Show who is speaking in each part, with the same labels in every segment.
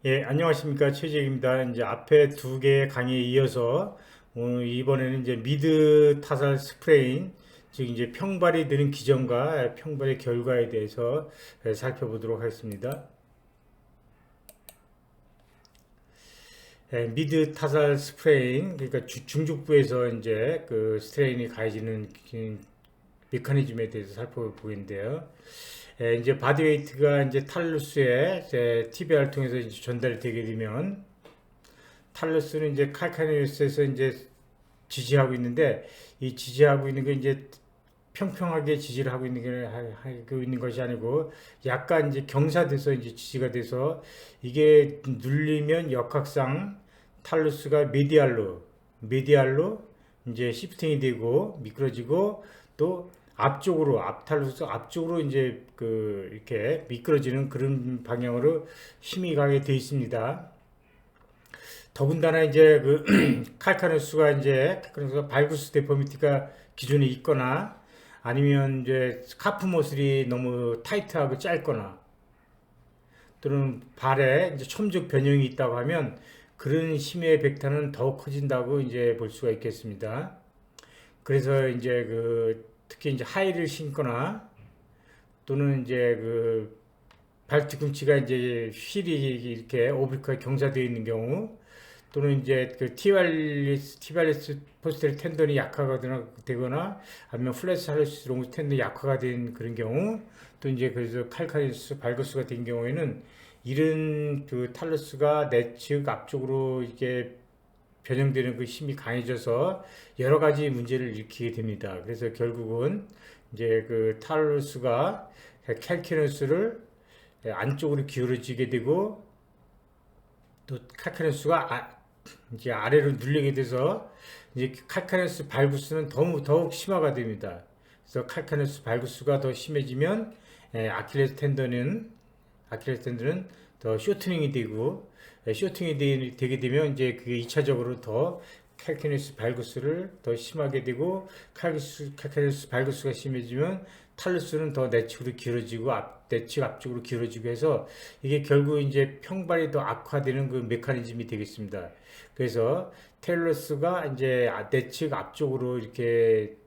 Speaker 1: 예, 안녕하십니까. 최재익입니다. 이제 앞에 두 개의 강의에 이어서 이번에는 이제 미드 타살 스프레잉, 즉 이제 평발이 되는 기전과 평발의 결과에 대해서 살펴보도록 하겠습니다. 미드 타살 스프레잉, 그러니까 중족부에서 이제 그 스트레인이 가해지는 메커니즘에 대해서 살펴보겠는데요. 이제 바디웨이트가 이제 탈루스에 TBR을 통해서 이제 전달이 되게 되면 탈루스는 이제 칼카니우스에서 이제 지지하고 있는데 이 지지하고 있는 게 이제 평평하게 지지를 하고 있는 게 하고 있는 것이 아니고 약간 이제 경사돼서 이제 지지가 돼서 이게 눌리면 역학상 탈루스가 메디알로 이제 시프팅이 되고 미끄러지고 또 앞쪽으로 앞탈루스 앞쪽으로 이제 그 이렇게 미끄러지는 그런 방향으로 힘이 가게 돼 있습니다. 더군다나 이제 그 칼카누스가 이제 그래서 발구스 데포미티가 기존에 있거나 아니면 이제 스카프 모슬이 너무 타이트하고 짧거나 또는 발에 이제 첨적 변형이 있다고 하면 그런 힘의 벡터는 더욱 커진다고 이제 볼 수가 있겠습니다. 그래서 이제 그 특히 이제 하이를 신거나 또는 이제 그 발 뒤꿈치가 이제 휠이 이렇게 오브리크가 경사되어 있는 경우 또는 이제 그 티발리스 포스테리 텐던이 약화가 되거나 아니면 플레스 할리스 롱스 텐던이 약화가 된 그런 경우 또 이제 그래서 칼카리스 발거스가 된 경우에는 이런 그 탈러스가 내측 앞쪽으로 이게 변형되는 그 힘이 강해져서 여러 가지 문제를 일으키게 됩니다. 그래서 결국은 이제 그 탈러스가 캘키너스를 안쪽으로 기울어지게 되고 또 칼카네스가 이제 아래로 눌리게 돼서 이제 칼카네스 발구스는 더욱 심화가 됩니다. 그래서 칼카네스 발구스가 더 심해지면 아킬레스 텐던은 더 쇼트닝이 되고 되게 되면 이제 그게 2차적으로 더 칼카네스 발구스를 더 심하게 되고 칼카네스 발구스가 심해지면 탈루스는 더 내측으로 길어지고 내측 앞쪽으로 길어지고 해서 이게 결국 이제 평발이 더 악화되는 그 메커니즘이 되겠습니다. 그래서 텔러스가 이제 내측 앞쪽으로 이렇게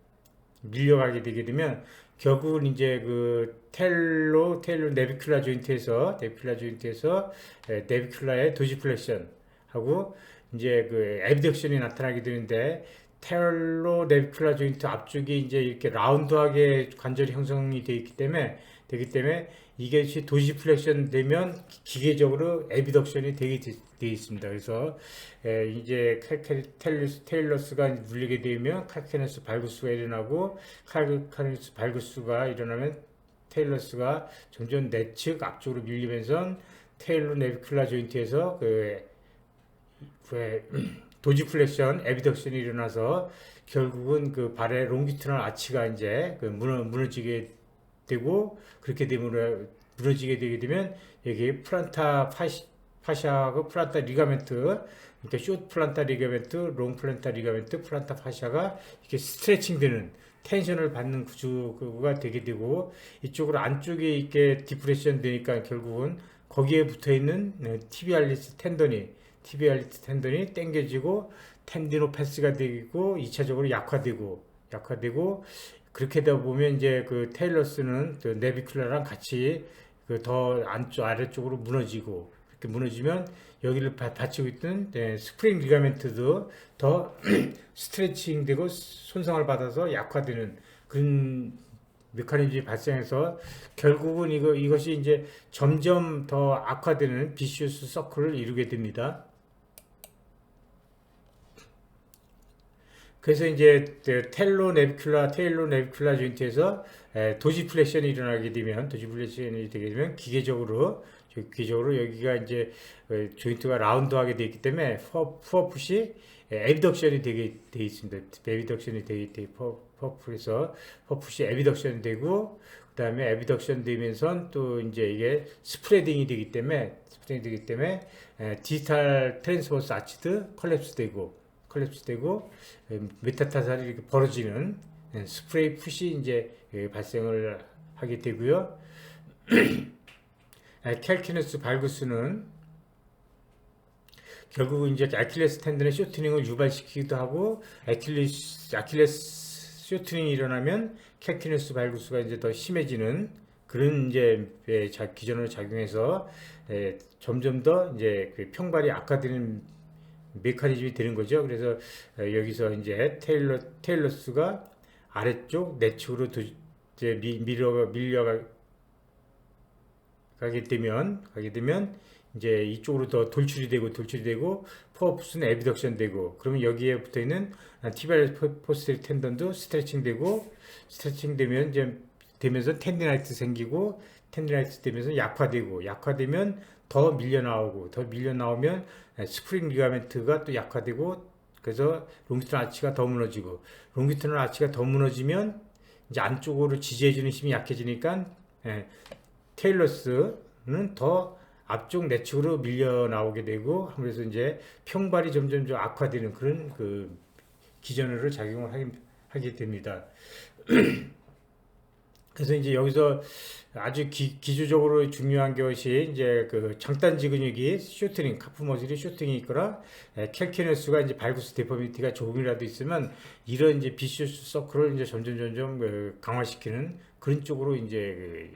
Speaker 1: 밀려가게 되게 되면 결국은 이제 그 텔로 네비큘라의 도지플렉션 하고 이제 그 애비덕션이 나타나게 되는데 텔로 네비큘라 조인트 앞쪽이 이제 이렇게 라운드하게 관절이 형성이 되기 때문에 이것이 도지플렉션 되면 기계적으로 애비덕션이 되게 돼 있습니다. 그래서 이제 테일러스가 눌리게 되면 칼케네스 발구스가 일어나고 칼케네스 발구스가 일어나면 테일러스가 점점 내측 앞쪽으로 밀리면서 테일러 네비큘라 조인트에서 도지플렉션, 에비덕션이 일어나서 결국은 그 발의 롱기튜널 아치가 이제 그 무너지게 되고 그렇게 되면 무너지게 되게 되면 여기 파샤하고 플란타 리가멘트 그러니까 숏 플란타 리가멘트, 롱 플란타 리가멘트, 플란타 파샤가 이렇게 스트레칭되는 텐션을 받는 구조가 되게 되고 이쪽으로 안쪽에 이렇게 디프레션 되니까 결국은 거기에 붙어 있는 티비알리스 텐던이 당겨지고 텐디노패스가 되고 2차적으로 약화되고 그렇게 되다 보면 이제 그 테일러스는 그 네비큘라랑 같이 그 더 안쪽 아래쪽으로 무너지고 이렇게 무너지면 여기를 받치고 있던 스프링 리가멘트도 더 스트레칭되고 손상을 받아서 약화되는 그런 메커니즘이 발생해서 결국은 이것이 이제 점점 더 악화되는 비시우스 서클을 이루게 됩니다. 그래서 이제 테일로 네비큘라 조인트에서 도지플렉션이 되게 되면 기계적으로 여기가 이제 조인트가 라운드하게 되기 때문에 푸어풋이 에비덕션이 되게 돼 있습니다. 에비덕션이 되게 퍼풋에서 퍼풋이 에비덕션이 되고 그다음에 에비덕션 되면서 또 이제 이게 스프레딩이 되기 때문에 디지털 트랜스버스 아치드 컬랩스되고 메타타살이 이렇게 벌어지는 스프레이 풋이 이제 발생을 하게 되고요. 캘키너스 발구스는 결국은 이제 아킬레스 텐던의 쇼트닝을 유발시키기도 하고 아킬레스 쇼트닝이 일어나면 캘키누스 발구스가 이제 더 심해지는 그런 이제 기전으로 작용해서 점점 더 이제 그 평발이 악화되는 메커니즘이 되는 거죠. 그래서 여기서 이제 테일러스가 아래쪽 내측으로 이제 밀려가게 되면 이제 이쪽으로 더 돌출이 되고 포어푸스는 에비덕션 되고, 그러면 여기에 붙어 있는 티비알 포스테리 텐던도 스트레칭 되면 이제 되면서 텐디나이트 생기고, 텐디나이트 되면서 약화되면 더 밀려나오면 스프링 리가멘트가 또 약화되고, 그래서 롱기트널 아치가 더 무너지고, 롱기트널 아치가 더 무너지면 이제 안쪽으로 지지해주는 힘이 약해지니까 테일러스는 더 앞쪽 내측으로 밀려 나오게 되고, 그래서 이제 평발이 점점 악화되는 그런 그 기전으로 작용을 하게 됩니다. 그래서 이제 여기서 아주 기초적으로 중요한 것이 이제 그 장단지 근육이 쇼트닝, 카프 머슬이 쇼트닝이 있거나 캘키너스가 이제 발구스 데포미티가 조금이라도 있으면 이런 이제 비시어스 서클을 이제 점점 강화시키는 그런 쪽으로 이제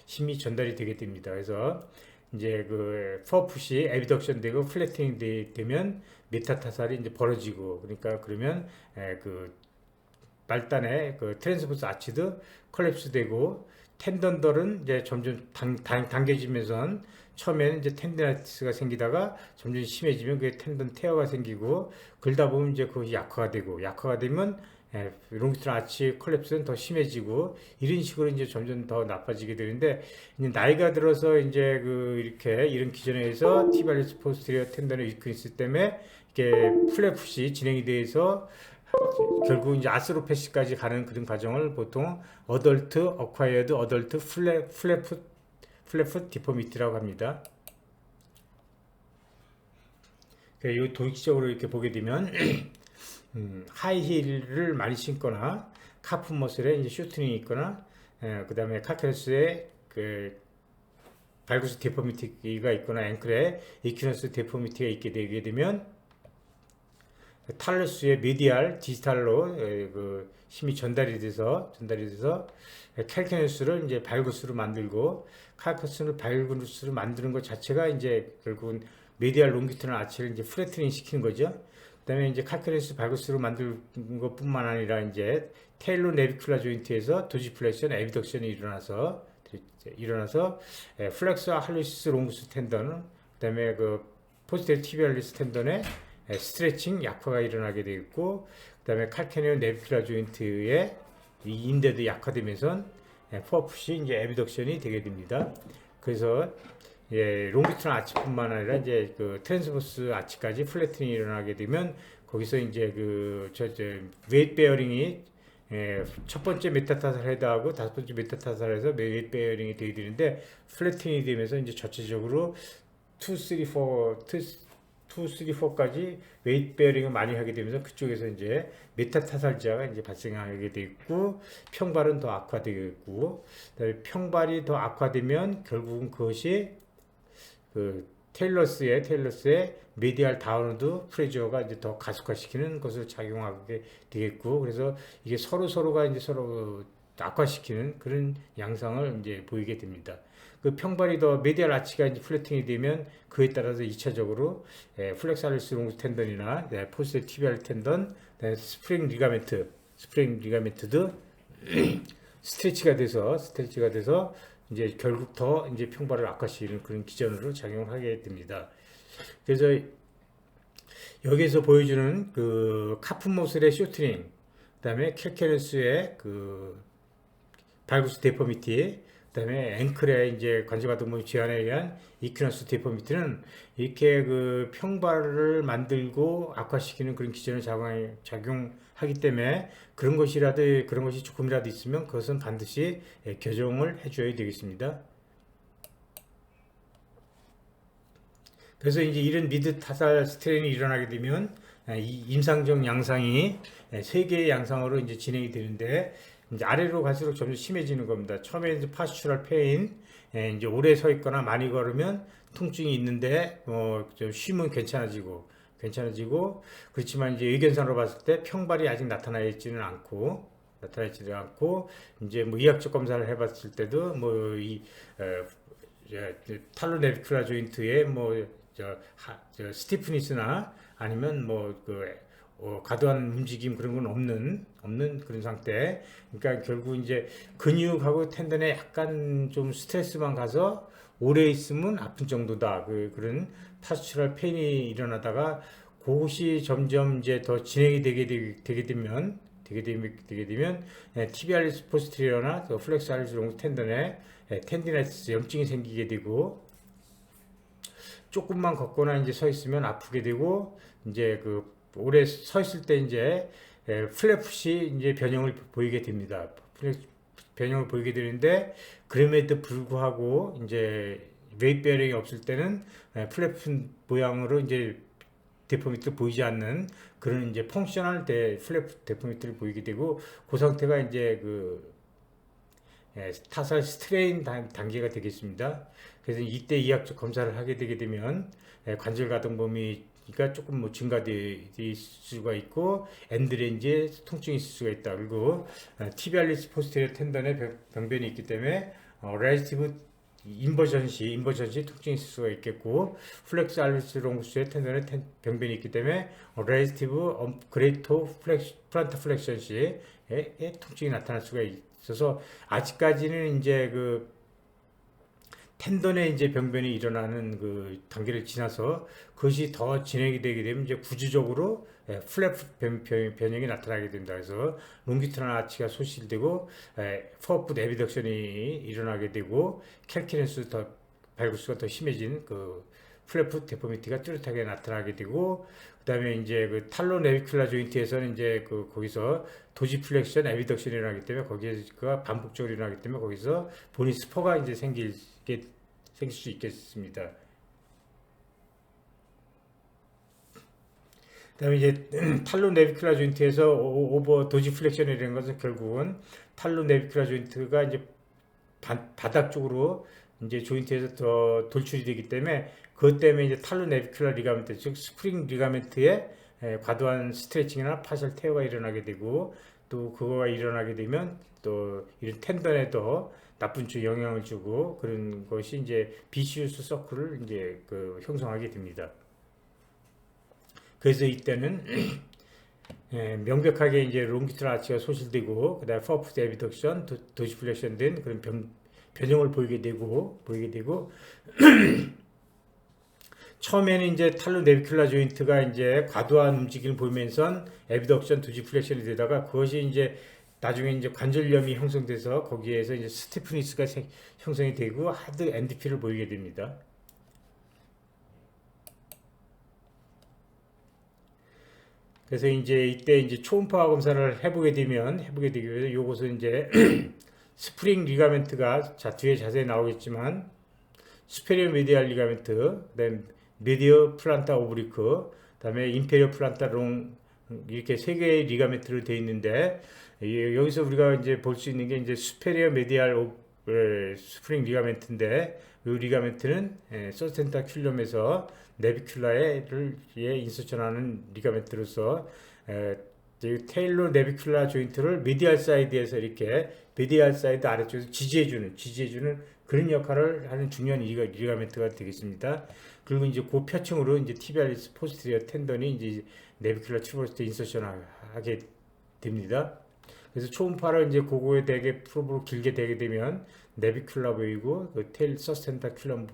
Speaker 1: 힘이 전달이 되게 됩니다. 그래서 이제 그 포어풋이 에비덕션 되고 플래팅이 되면 메타타살이 이제 벌어지고, 그러니까 그러면 그 말단의 그 트랜스버스 아치도 컬랩스 되고, 텐던들은 이제 점점 당겨지면서 처음에는 이제 텐디나이티스가 생기다가 점점 심해지면 그게 텐던 테어가 생기고, 그러다 보면 이제 그것이 약화가 되면 롱기트널 아치 컬랩스는 더 심해지고, 이런 식으로 이제 점점 더 나빠지게 되는데, 이제 나이가 들어서 이제 이렇게 이런 기전에 의해서 티비알리스 포스테리어 텐던의 위크니스 때문에 이렇게 플랫풋이 진행이 돼서 결국 이제 아스로페시까지 가는 그런 과정을 보통 어ኳ이어드 어덜트 플랫풋 디포미티라고 합니다. 이 도식적으로 이렇게 보게 되면 하이힐을 많이 신거나 카프 머슬에 이제 슈트닝이 있거나 그 다음에 카케르스에 그 발구스 데포미티가 있거나 앵클에 이퀴너스 데포미티가 있게 되게 되면 탈러스의 미디알 디지털로 그 힘이 전달이 돼서 캘키너스를 이제 발구스로 만들고, 카케르스를 발구스로 만드는 것 자체가 이제 결국은 미디알 롱기트널 아치를 이제 플래트닝 시키는 거죠. 그다음에 이제 칼큐레스 발구스로 만든 것뿐만 아니라 이제 테일로 네비큘라 조인트에서 도지플렉션, 에비덕션이 일어나서 플렉서 할리시스 롱구스 텐던, 그다음에 그 포스테리 티비알리스 텐던의 스트레칭 약화가 일어나게 되고, 그다음에 칼케니온 네비큘라 조인트의 이 인대도 약화되면서 포어풋이 이제 에비덕션이 되게 됩니다. 그래서 롱기트널 아치뿐만 아니라 이제 그 트랜스버스 아치까지 플래팅이 일어나게 되면 거기서 이제 웨이트 베어링이 첫 번째 메타타살 헤드하고 다섯 번째 메타타살에서 웨이트 베어링이 되게 되는데, 플래팅이 되면서 이제 전체적으로 2, 3, 4까지 웨이트 베어링을 많이 하게 되면서 그쪽에서 이제 메타타살자가 이제 발생하게 되고, 평발은 더 악화되고, 그다음에 평발이 더 악화되면 결국은 그것이 그 테일러스의 메디알 다운로드 프레저가 이제 더 가속화시키는 것을 작용하게 되겠고, 그래서 이게 서로가 이제 서로 악화시키는 그런 양상을 이제 보이게 됩니다. 그 평발이 더 메디알 아치가 이제 플래팅이 되면 그에 따라서 2차적으로 플렉사리스 롱스 텐던이나 포스트 티비알 텐던, 스프링 리가멘트도 스트레치가 돼서 이제 결국 더 이제 평발을 악화시키는 그런 기전으로 작용하게 됩니다. 그래서 여기서 보여주는 그 카프 머슬의 쇼트닝, 그다음에 캘케르스의 그 발구스 데포미티, 그다음에 앵클의 이제 관절가동부 제한에 의한 이퀴너스 데포미티는 이렇게 그 평발을 만들고 악화시키는 그런 기전을 작용하기 때문에 그런 것이 조금이라도 있으면 그것은 반드시 교정을 해줘야 되겠습니다. 그래서 이제 이런 미드 타살 스트레인이 일어나게 되면 이 임상적 양상이 세 개의 양상으로 이제 진행이 되는데, 이제 아래로 갈수록 점점 심해지는 겁니다. 처음에 이제 파스츄럴 페인, 이제 오래 서 있거나 많이 걸으면 통증이 있는데 좀 쉬면 괜찮아지고 그렇지만 이제 의견상으로 봤을 때 평발이 아직 나타나지는 않고 이제 뭐 이학적 검사를 해봤을 때도 뭐이 탈로네비큘라 조인트에 저 스티프니스나 아니면 과도한 움직임 그런 건 없는 그런 상태. 그러니까 결국 이제 근육하고 텐던에 약간 좀 스트레스만 가서 오래 있으면 아픈 정도다. 그런 파스츄럴 페인이 일어나다가 그것이 점점 이제 더 진행이 되게 되면 티비알리스 포스티리어나 플렉스알리스 롱 텐던에 텐디나이티스 염증이 생기게 되고 조금만 걷거나 이제 서 있으면 아프게 되고 이제 오래 서 있을 때 이제 플랫풋이 이제 변형을 보이게 됩니다. 변형을 보이게 되는데 그럼에도 불구하고 이제 웨이트 베어링이 없을 때는 플랫풋 모양으로 이제 데포미트를 보이지 않는 그런 이제 펑셔널 플랫풋 데포미트를 보이게 되고 그 상태가 이제 타살 스트레인 단계가 되겠습니다. 그래서 이때 이학적 검사를 하게 되게 되면 관절 가동 범위가 조금 증가될 수가 있고 엔드레인지에 통증이 있을 수가 있다. 그리고 티비알리스 포스테리어 텐던에 병변이 있기 때문에 레지티브 인버전 시 통증이 있을 수가 있겠고 플렉스 알리스 롱구스의 텐던에 병변이 있기 때문에 레지티브 그레이토 플란트 플렉션 시에 통증이 나타날 수가 있어서 아직까지는 이제 텐던에 이제 병변이 일어나는 단계를 지나서 그것이 더 진행이 되게 되면 이제 구조적으로 플랫풋 변형이 나타나게 된다. 그래서 롱기트럴 아치가 소실되고 포어풋 에비덕션이 일어나게 되고 캘키렌스 발구스가 더 심해진 플랫풋 데포미티가 뚜렷하게 나타나게 되고 그다음에 이제 탈로네비큘라 조인트에서는 이제 거기서 도지플렉션 에비덕션이 일어나기 때문에 거기가 반복적으로 일어나기 때문에 거기서 보니 스포가 이제 생길 수 있겠습니다. 그다음에 이제 탈로네비큘라 조인트에서 오버 도지플렉션이라는 것은 결국은 탈로네비큘라 조인트가 이제 바닥 쪽으로 이제 조인트에서 더 돌출이 되기 때문에 그것 때문에 이제 탈로네비큘라 리가멘트 즉 스프링 리가멘트에 과도한 스트레칭이나 파셜 테어가 일어나게 되고 또 그거가 일어나게 되면 또 이런 텐던에도 나쁜 쪽 영향을 주고 그런 것이 이제 비시우스 서클을 이제 형성하게 됩니다. 그래서 이때는 명백하게 이제 롱기트럴 아치가 소실되고 그다음에 포어풋 에비덕션, 도지플렉션 된 그런 변형을 보이게 되고 처음에는 이제 탈로네비큘라 조인트가 이제 과도한 움직임을 보이면서 에비덕션, 도지플렉션이 되다가 그것이 이제 나중에 이제 관절염이 형성돼서 거기에서 이제 스티프니스가 형성이 되고 하드 엔드피를 보이게 됩니다. 그래서 이제 이때 이제 초음파 검사를 해보게 되면 요것은 이제 스프링 리가멘트가 뒤에 자세히 나오겠지만 수페리어 메디알 리가멘트, 그다음에 메디어 플란타 오브리크, 그다음에 인페리어 플란타 롱 이렇게 세 개의 리가멘트로 되어 있는데 여기서 우리가 이제 볼 수 있는 게 이제 수페리어 메디알 스프링 리가멘트인데 이 리가멘트는 서스텐타큘럼에서 네비큘라에 인서션하는 리가멘트로서 테일러 네비큘라 조인트를 메디알 사이드에서 이렇게 메디알 사이드 아래쪽에서 지지해주는 그런 역할을 하는 중요한 리가멘트가 되겠습니다. 그리고 이제 그 표층으로 이제 티비알리스 포스티리어 텐던이 이제 네비큘라 튜버스에 인서션하게 됩니다. 그래서 초음파를 이제 그거에 되게 프로브로 길게 되게 되면 네비큘라 보이고 테일 서스텐타큘럼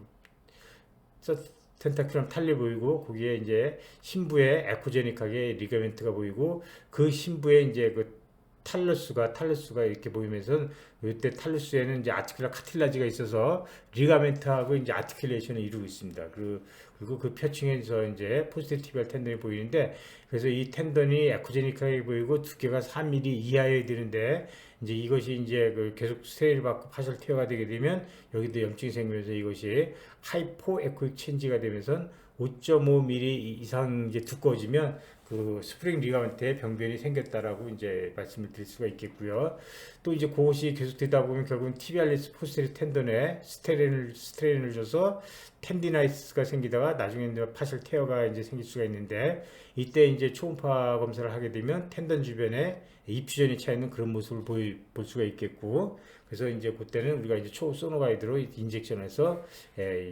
Speaker 1: 탈리 보이고 거기에 이제 심부에 에코제닉하게 리가멘트가 보이고 그 심부에 이제 탈러스가 이렇게 보이면서 이때 탈러스에는 이제 아티큘라 카틸라지가 있어서 리가멘트하고 이제 아티큘레이션을 이루고 있습니다. 그리고 그 표층에서 이제 포스티티비얼 텐던이 보이는데 그래서 이 텐던이 에코제닉하게 보이고 두께가 4mm 이하여야 되는데 이제 이것이 이제 계속 스테일 받고 파셜 테어가 되게 되면 여기도 염증이 생기면서 이것이 하이포 에코익 체인지가 되면서 5.5mm 이상 이제 두꺼워지면 스프링 리가멘트에 병변이 생겼다라고 이제 말씀을 드릴 수가 있겠고요. 또 이제 그것이 계속 되다 보면 결국은 티비알리스 포스테리 텐던에 스트레인을 줘서 텐디나이스가 생기다가 나중에 이제 파셜 테어가 이제 생길 수가 있는데, 이때 이제 초음파 검사를 하게 되면 텐던 주변에 이퓨전이 차 있는 그런 모습을 볼 수가 있겠고, 그래서 이제 그때는 우리가 이제 초소노가이드로 인젝션해서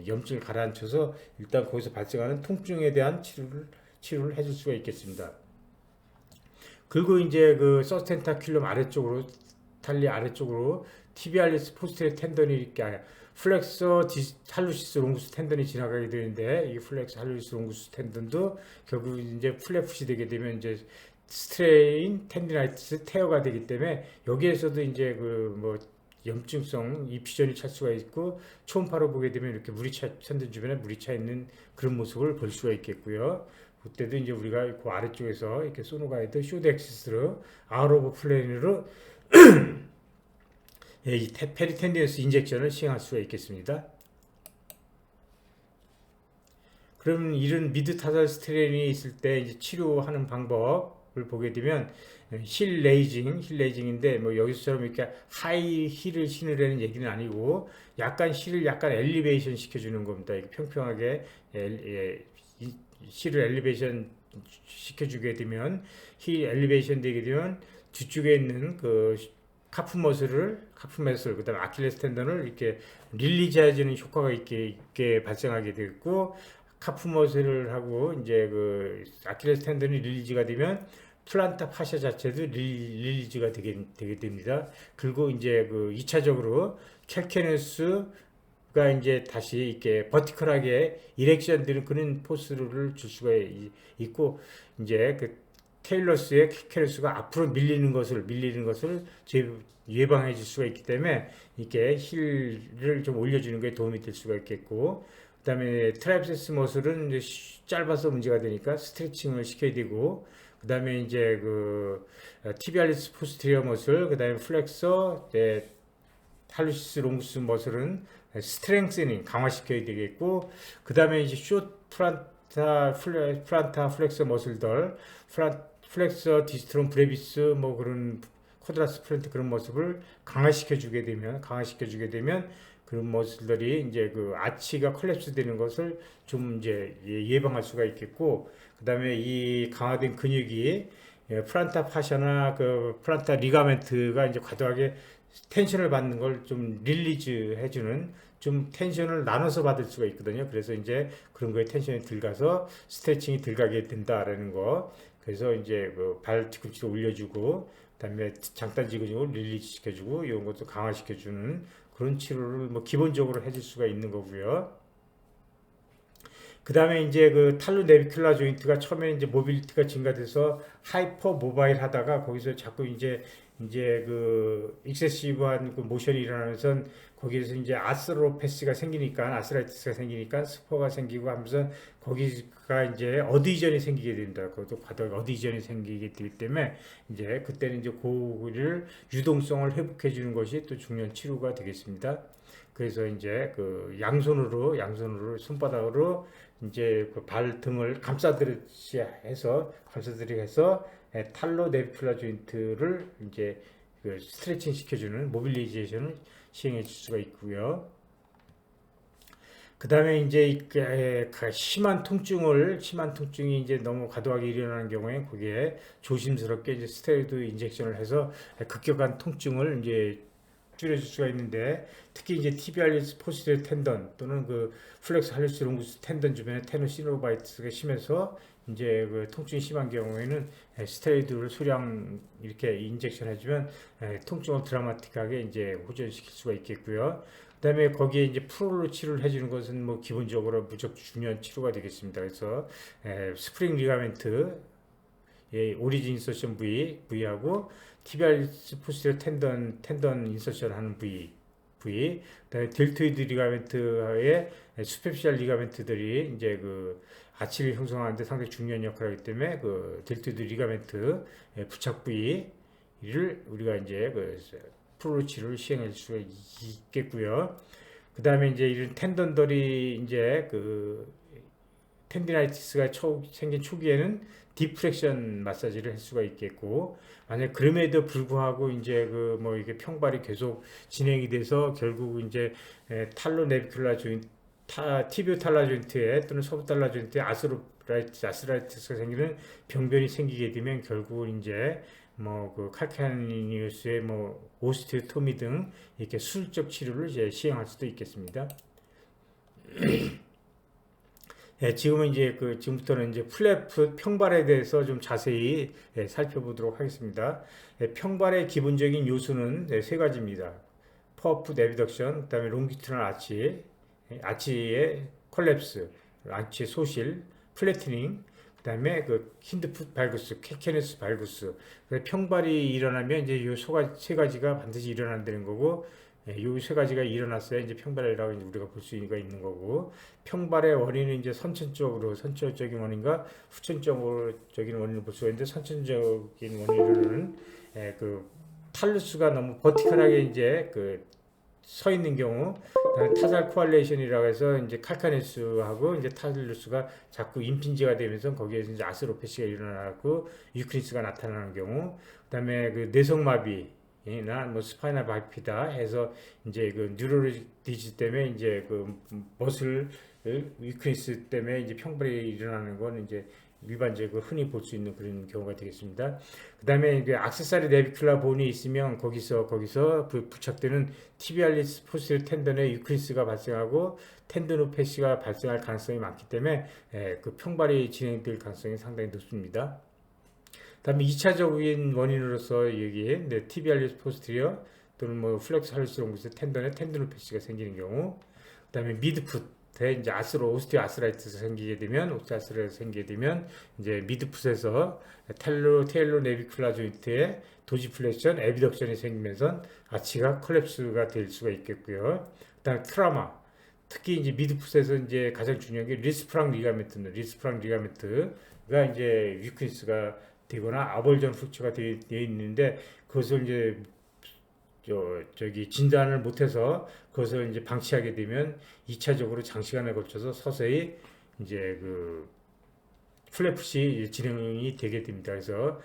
Speaker 1: 염증을 가라앉혀서 일단 거기서 발생하는 통증에 대한 치료를 해줄 수가 있겠습니다. 그리고 이제 그 서스텐타큘럼 아래쪽으로, 달리 아래쪽으로 티비알리스 포스테리어 텐던이 이렇게 플렉서 할루시스 롱구스 텐던이 지나가게 되는데, 이 플렉서 할루시스 롱구스 텐던도 결국 이제 플랫풋이 되게 되면 이제 스트레인 텐디나이티스 테어가 되기 때문에, 여기에서도 이제 그 뭐 염증성 이퓨전이 찰 수가 있고, 초음파로 보게 되면 이렇게 텐던 주변에 물이 차 있는 그런 모습을 볼 수가 있겠고요. 그때도 이제 우리가 그 아래쪽에서 이렇게 소노가이드 쇼드엑시스로 아웃 오브 플레인으로 이 페리텐디너스 인젝션을 시행할 수가 있겠습니다. 그럼 이런 미드 타살 스트레인이 있을 때 이제 치료하는 방법을 보게 되면, 힐 레이징인데 뭐 여기서처럼 이렇게 하이 힐을 신으라는 얘기는 아니고, 약간 힐을 약간 엘리베이션 시켜주는 겁니다. 이렇게 평평하게 힐을 엘리베이션 시켜주게 되면, 힐 엘리베이션 되게 되면 뒤쪽에 있는 그 카프 머슬, 그다음에 아킬레스 텐던을 이렇게 릴리즈해주는 효과가 있게 발생하게 되고, 카프 머슬을 하고 이제 그 아킬레스 텐던이 릴리즈가 되면 플란타 파샤 자체도 릴리즈가 되게 됩니다. 그리고 이제 그 2차적으로 캘케네스가 이제 다시 이렇게 버티컬하게 이렉션 되는 그런 포스를 줄 수가 있고, 이제 그 테일러스의 캘케네스가 앞으로 밀리는 것을 예방해 줄 수가 있기 때문에, 이렇게 힐을 좀 올려주는 게 도움이 될 수가 있겠고, 그 다음에 트라이셉스 머슬은 이제 짧아서 문제가 되니까 스트레칭을 시켜야 되고, 그 다음에 이제 그 티비알리스 포스테리어 머슬, 그 다음에 플렉서, 할루시스 롱구스 머슬은 스트렝스닝 강화시켜야 되겠고, 그 다음에 이제 숏 플란타 플렉서 머슬들, 플렉서 디스트론 브레비스 뭐 그런 쿼드라스 플랜트 그런 모습을 강화시켜 주게 되면 그런 머슬들이 이제 그 아치가 컬랩스 되는 것을 좀 이제 예방할 수가 있겠고, 그 다음에 이 강화된 근육이 플란타 파샤나 그 플란타 리가멘트가 이제 과도하게 텐션을 받는 걸 좀 릴리즈 해주는, 좀 텐션을 나눠서 받을 수가 있거든요. 그래서 이제 그런 거에 텐션이 들어가서 스트레칭이 들어가게 된다라는 거. 그래서 이제 그 발 뒤꿈치를 올려주고, 그다음에 장단 지그적으로 릴리즈 시켜주고, 이런 것도 강화시켜주는 그런 치료를 뭐 기본적으로 해줄 수가 있는 거고요. 그 다음에 이제 그 탈루 네비큘라 조인트가 처음에 이제 모빌리티가 증가돼서 하이퍼 모바일 하다가, 거기서 자꾸 이제 그 익세시브한 그 모션이 일어나면서 거기에서 이제 아스로라이티스가 생기니까 스포가 생기고 하면서 거기가 이제 어디전이 생기게 됩니다. 그것도 과도하게 어디전이 생기게 되기 때문에, 이제 그때는 이제 고를 유동성을 회복해 주는 것이 또 중요한 치료가 되겠습니다. 그래서 이제 그 양손으로 손바닥으로 이제 그 발 등을 감싸들이게 해서 탈로 네비큘라 조인트를 이제 그 스트레칭 시켜주는 모빌리제이션을 시행해 줄 수가 있고요. 그 다음에 이제 심한 통증이 이제 너무 과도하게 일어나는 경우에, 거기에 조심스럽게 이제 스테로이드 인젝션을 해서 급격한 통증을 이제 줄여줄 수가 있는데, 특히 이제 티비알리스 포스테리어 텐던 또는 그 플렉스 할루시스 롱구스 텐던 주변에 테노시노바이트스가 심해서 이제 그 통증이 심한 경우에는 스테로이드를 소량 이렇게 인젝션 해주면 통증을 드라마틱하게 이제 호전시킬 수가 있겠고요. 그다음에 거기에 이제 프로로 치료를 해주는 것은 뭐 기본적으로 무척 중요한 치료가 되겠습니다. 그래서 스프링 리가멘트, 오리진 인서션 부위하고 티비알리스 포스테리어 텐던 인서션 하는 부위, 그다음에 델토이드 리가멘트의 수페시알 리가멘트들이 이제 그 아치를 형성하는데 상당히 중요한 역할을 하기 때문에, 그 델토이드 리가멘트 부착 부위를 우리가 이제 그 프로 치료를 시행할 수가 있겠고요. 그 다음에 이제 이런 텐던들이 이제 그 텐디나이티스가 생긴 초기에는 디프렉션 마사지를 할 수가 있겠고, 만약 그럼에도 불구하고 이제 그 뭐 이게 평발이 계속 진행이 돼서 결국 이제 탈로 내비큘라 조인트, 티비오 탈라 조인트에 또는 서브 탈라 조인트에 아스라이티스가 생기는 병변이 생기게 되면 결국 이제 뭐 그 칼카니우스의 뭐 오스티오토미 등 이렇게 수술적 치료를 이제 시행할 수도 있겠습니다. 예, 지금은 이제 지금부터는 이제 플래프 평발에 대해서 좀 자세히 살펴보도록 하겠습니다. 평발의 기본적인 요소는 세 가지입니다. 퍼풋 에비덕션, 그다음에 롱기튜널 아치의 콜랩스, 아치의 소실, 플래티닝, 그다음에 그 힌드풋 발구스, 캐케네스 발구스. 평발이 일어나면 이제 이 세 가지가 반드시 일어난다는 거고, 이 세 가지가 일어났어야 이제 평발이라고 이제 우리가 볼 수가 있는 거고, 평발의 원인은 이제 선천적인 원인과 후천적인 원인을 볼 수가 있는데, 선천적인 원인은 그 탈루스가 너무 버티컬하게 이제 서 있는 경우, 타살 코알레이션이라고 해서 이제 칼카네스하고 이제 탈루스가 자꾸 임핀지가 되면서 거기에서 이제 아스로페시가 일어나고 유크리스가 나타나는 경우, 그다음에 그 뇌성마비나 뭐 스파이널 바이피다 해서 이제 그 뉴로디지 때문에 이제 그 머슬 위크니스 때문에 이제 평발이 일어나는 건 이제 일반적으로 흔히 볼 수 있는 그런 경우가 되겠습니다. 그 다음에 액세서리 내비큘라 본이 있으면 거기서 부착되는 티비알리스 포스티리어 텐던의 유크리스가 발생하고 텐드노패시가 발생할 가능성이 많기 때문에 그 평발이 진행될 가능성이 상당히 높습니다. 다음에 2차적인 원인으로서 여기 티비알리스 포스티리어 또는 뭐 플렉스 할루스 롱구스 텐던의 텐드노패시가 생기는 경우, 그다음에 미드풋 이제 오스티오 아스라이티스 생기게 되면 이제 미드풋에서 테일로 내비큘라 조인트에 도지플렉션, 에비덕션이 생기면서 아치가 콜랩스가 될 수가 있겠고요. 그다음 트라우마, 특히 이제 미드풋에서 이제 가장 중요한 게 리스프랑 리가멘트가 이제 위크니스가 되거나 아벌전 프랙처가 되어 있는데, 그것을 이제 진단을 못해서 그것을 이제 방치하게 되면 2차적으로 장시간에 걸쳐서 서서히 이제 그 플래풋이 진행이 되게 됩니다. 그래서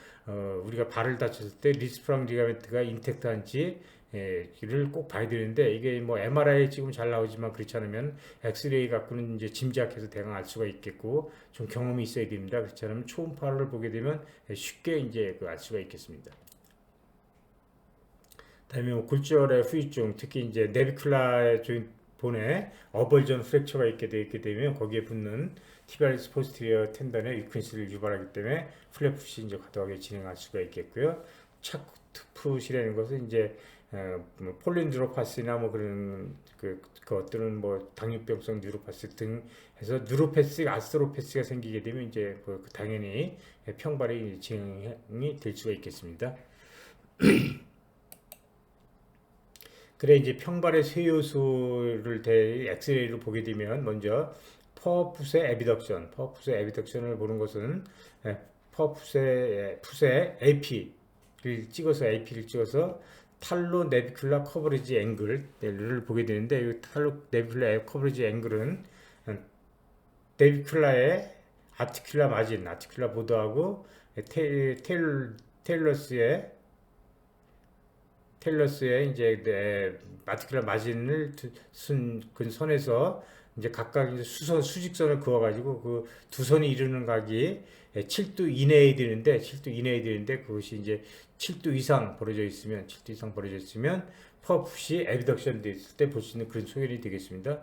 Speaker 1: 우리가 발을 다쳤을 때 리스프랑 리가멘트가 인텍트한지를 꼭 봐야 되는데, 이게 뭐 MRI 지금 잘 나오지만 그렇지 않으면 엑스레이 갖고는 이제 짐작해서 대강 알 수가 있겠고, 좀 경험이 있어야 됩니다. 그렇지 않으면 초음파를 보게 되면 쉽게 이제 알 수가 있겠습니다. 다음에 골절의 후유증, 특히 이제 내비큘라 본에 어벌전 프랙처가 있게 되면 거기에 붙는 티비알리스 포스티리어 텐던의 위크니스를 유발하기 때문에 플래풋이 이제 과도하게 진행할 수가 있겠고요. 차크풋이라는 것은 이제 폴린 뉴로파시나 뭐 그런 그것들은 뭐 당뇨병성 뉴로파시 등 해서 뉴로패시, 아스트로패시가 생기게 되면 이제 당연히 평발이 진행이 될 수가 있겠습니다. 그래 이제 평발의 세 요소를 엑스레이로 보게 되면, 먼저 퍼풋의 에비덕션을 보는 것은 퍼풋의 AP를 찍어서 탈로 내비큘라 커버리지 앵글을 보게 되는데, 이 탈로 내비큘라 커버리지 앵글은 내비큘라의 아티큘라 마진, 아티큘라 보드하고 테일러스의 이제 아티큘라 마진을 근선에서 이제 각각 이제 수직선을 그어가지고 그 두 선이 이루는 각이 7도 이내에 되는데, 그것이 이제 7도 이상 벌어져 있으면 퍼풋이 에비덕션 됐을 때 볼 수 있는 그런 소견이 되겠습니다.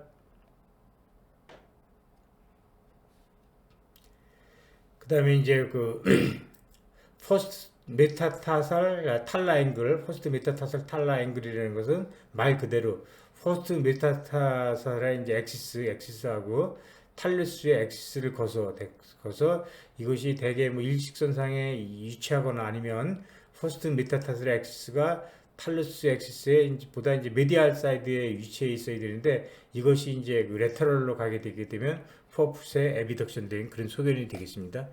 Speaker 1: 그 다음에 이제 퍼스트 메타타살 탈라 메타타살 앵글이라는 것은 말 그대로 퍼스트 메타타살의 이제 엑시스하고 탈루스의 엑시스를 거서 이것이 대개 뭐 일직선상에 위치하거나 아니면 퍼스트 메타타살의 엑시스가 탈루스 엑시스에 보다 이제 메디알 사이드에 위치해 있어야 되는데, 이것이 이제 레터럴로 가게 되게 되면 퍼풋의 에비덕션 된 그런 소견이 되겠습니다.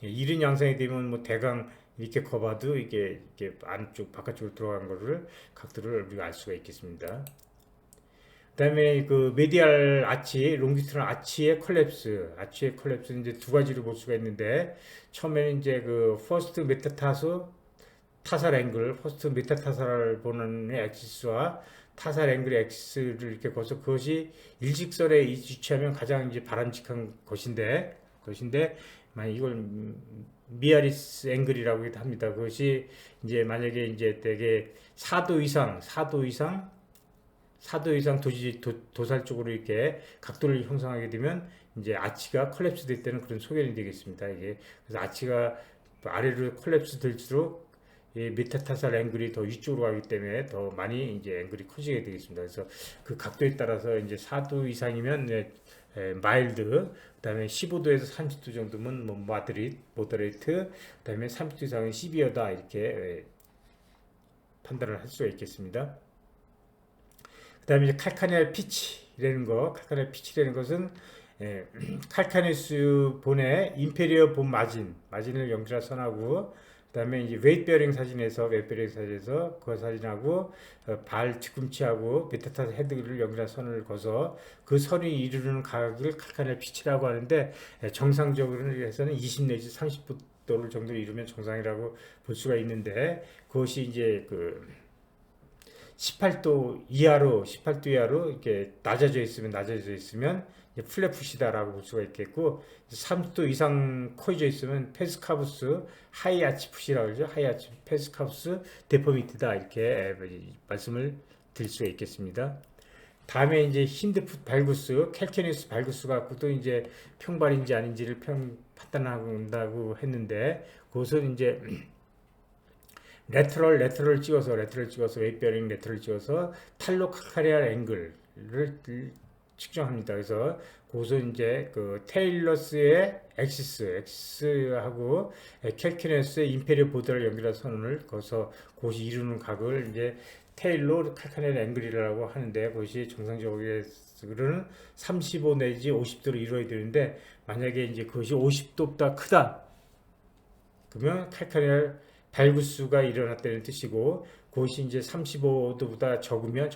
Speaker 1: 이런 양상이 되면 뭐 대강 이렇게 커봐도 이게 안쪽 바깥쪽으로 들어간 각들을 우리가 알 수가 있겠습니다. 그다음에 그 메디알 아치, 롱기튜드널 아치의 컬랩스 이제 두 가지로 볼 수가 있는데 처음에는 이제 그 퍼스트 메타타살 보는 엑시스와 타살 앵글의 엑시스를 이렇게 거서 그것이 일직선에 위치하면 가장 이제 바람직한 것인데 만약 이걸 미아리스 앵글이라고 합니다. 그것이 이제 만약에 이제 되게 4도 이상 도살 쪽으로 이렇게 각도를 형성하게 되면 이제 아치가 컬랩스 될 때는 그런 소견이 되겠습니다. 이게 그래서 아치가 아래로 컬랩스 될수록 이 메타타살 앵글이 더 위쪽으로 가기 때문에 더 많이 이제 앵글이 커지게 되겠습니다. 그래서 그 각도에 따라서 이제 4도 이상이면 마일드, 그다음에 15도에서 30도 정도면 뭐 모더레이트, 그다음에 30도 이상은 시비어다 이렇게 판단을 할 수가 있겠습니다. 그다음에 이제 칼카니알 피치라는 것은 칼카니스 본의 인페리어 본 마진을 연결한 선하고, 그다음에 이제 웨이트베어링 사진에서 그 사진하고 발 뒤꿈치하고 메타타살 헤드를 연결한 선을 거서 그 선이 이루는 각을 칼카니알 피치라고 하는데, 정상적으로는 해서는 20 내지 30도를 정도 이루면 정상이라고 볼 수가 있는데, 그것이 이제 그 18도 이하로 이렇게 낮아져 있으면 플랫풋이다라고 볼 수가 있겠고, 30도 이상 커져 있으면 페스카부스 하이 아치 풋이라고 그러죠. 하이 아치 페스카부스 데포미티다 이렇게 말씀을 드릴 수가 있겠습니다. 다음에 이제 힌드풋 발구스, 캘케니우스 발구스 갖고도 이제 평발인지 아닌지를 판단한다고 했는데, 그것은 이제 레터럴 찍어서 웨이트베어링 레터럴 찍어서 탈로 칼카리알 앵글을 측정합니다. 그래서 그것은 이제 그 테일러스의 엑시스하고 캘키네스의 인페리어 보드를 연결한 선을 거서 그것이 이루는 각을 이제 테일러 칼카리알 앵글이라고 하는데, 그것이 정상적으로는 35 내지 50도로 이루어야 되는데, 만약에 이제 그것이 50도보다 크다 그러면 칼카리알 발구수가 일어났다는 뜻이고, 그것이 이제 35도보다 적으면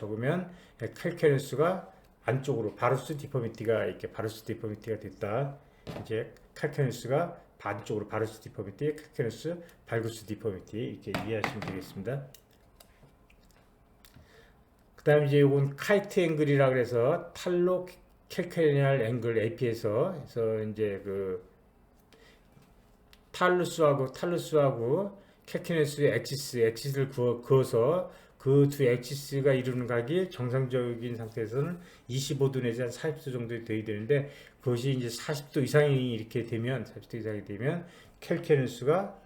Speaker 1: 칼케네스가 안쪽으로 바루스 디포미티가 됐다. 이제 칼케네스가 반쪽으로 바루스 디포미티, 칼케네스 발구스 디포미티 이렇게 이해하시면 되겠습니다. 그다음에 이제 이건 카이트 앵글이라 그래서 탈로 캘케니알 앵글 AP에서 이제 그 탈루스하고 캘키네스의 엑시스를 그어서 그 두 엑시스가 이루는 각이 정상적인 상태에서는 25도 내지 한 40도 정도 돼야 되는데, 그것이 이제 40도 이상이 되면 캘키네스가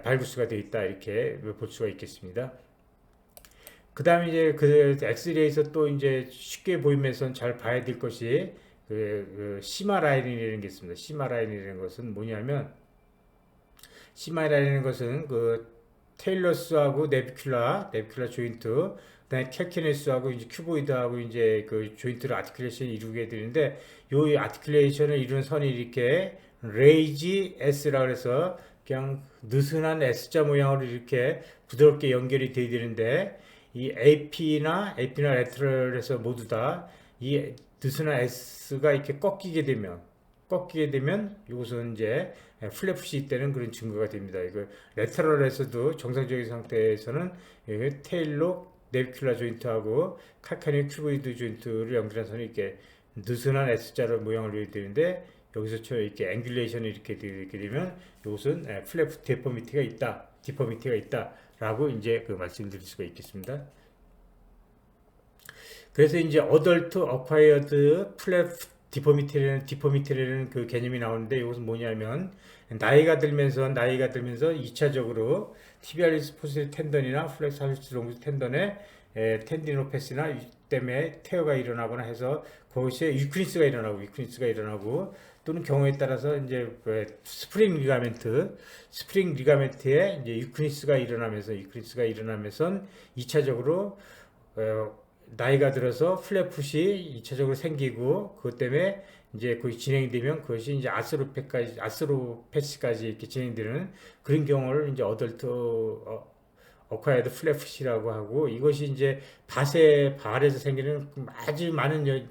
Speaker 1: 발구스가 되어 있다 이렇게 볼 수가 있겠습니다. 그 다음에 이제 그 엑스레이에서 또 이제 쉽게 보이면서 잘 봐야 될 것이 그 시마 라인이라는 게 있습니다. 시마 라인이라는 것은 뭐냐면, 시마라는 것은 그 테일러스하고 네비큘라 조인트, 그다음에 캘키네스하고 이제 큐보이드하고 이제 그 조인트를 아티큘레이션을 이루게 되는데, 요 아티큘레이션을 이루는 선이 이렇게 레이지 S라 그래서 그냥 느슨한 S자 모양으로 이렇게 부드럽게 연결이 되어야 되는데, 이 AP나 레터럴에서 모두 다 이 느슨한 S가 이렇게 꺾이게 되면 이것은 이제 플랫풋이 있다는 그런 증거가 됩니다. 이거 레터럴에서도 정상적인 상태에서는 테일러 네비큘라 조인트하고 칼카니얼 큐보이드 조인트를 연결한 선이 이렇게 느슨한 S자로 모양을 내야 되는데, 여기서 이렇게 앵귤레이션이 이렇게 되게 되면 이것은 플랫풋 디포미티가 있다라고 이제 그 말씀드릴 수가 있겠습니다. 그래서 이제 어덜트 어콰이어드 플랫풋 디포미티라는 그 개념이 나오는데, 이것은 뭐냐면 나이가 들면서 2차적으로 티비알리스 포스일 텐던이나 플렉사리스 롱스 텐던의 텐디노패스나 때문에 테어가 일어나거나 해서 그것이 위크니스가 일어나고 또는 경우에 따라서 이제 스프링 리가멘트에 이제 위크니스가 일어나면서 2차적으로 나이가 들어서 플랫풋이 2차적으로 생기고, 그것 때문에 이제 거의 진행이 되면 그것이 이제 아스로패스까지 이렇게 진행되는 그런 경우를 이제 어콰이어드 플래프시라고 하고, 이것이 이제 발에서 생기는 아주 많은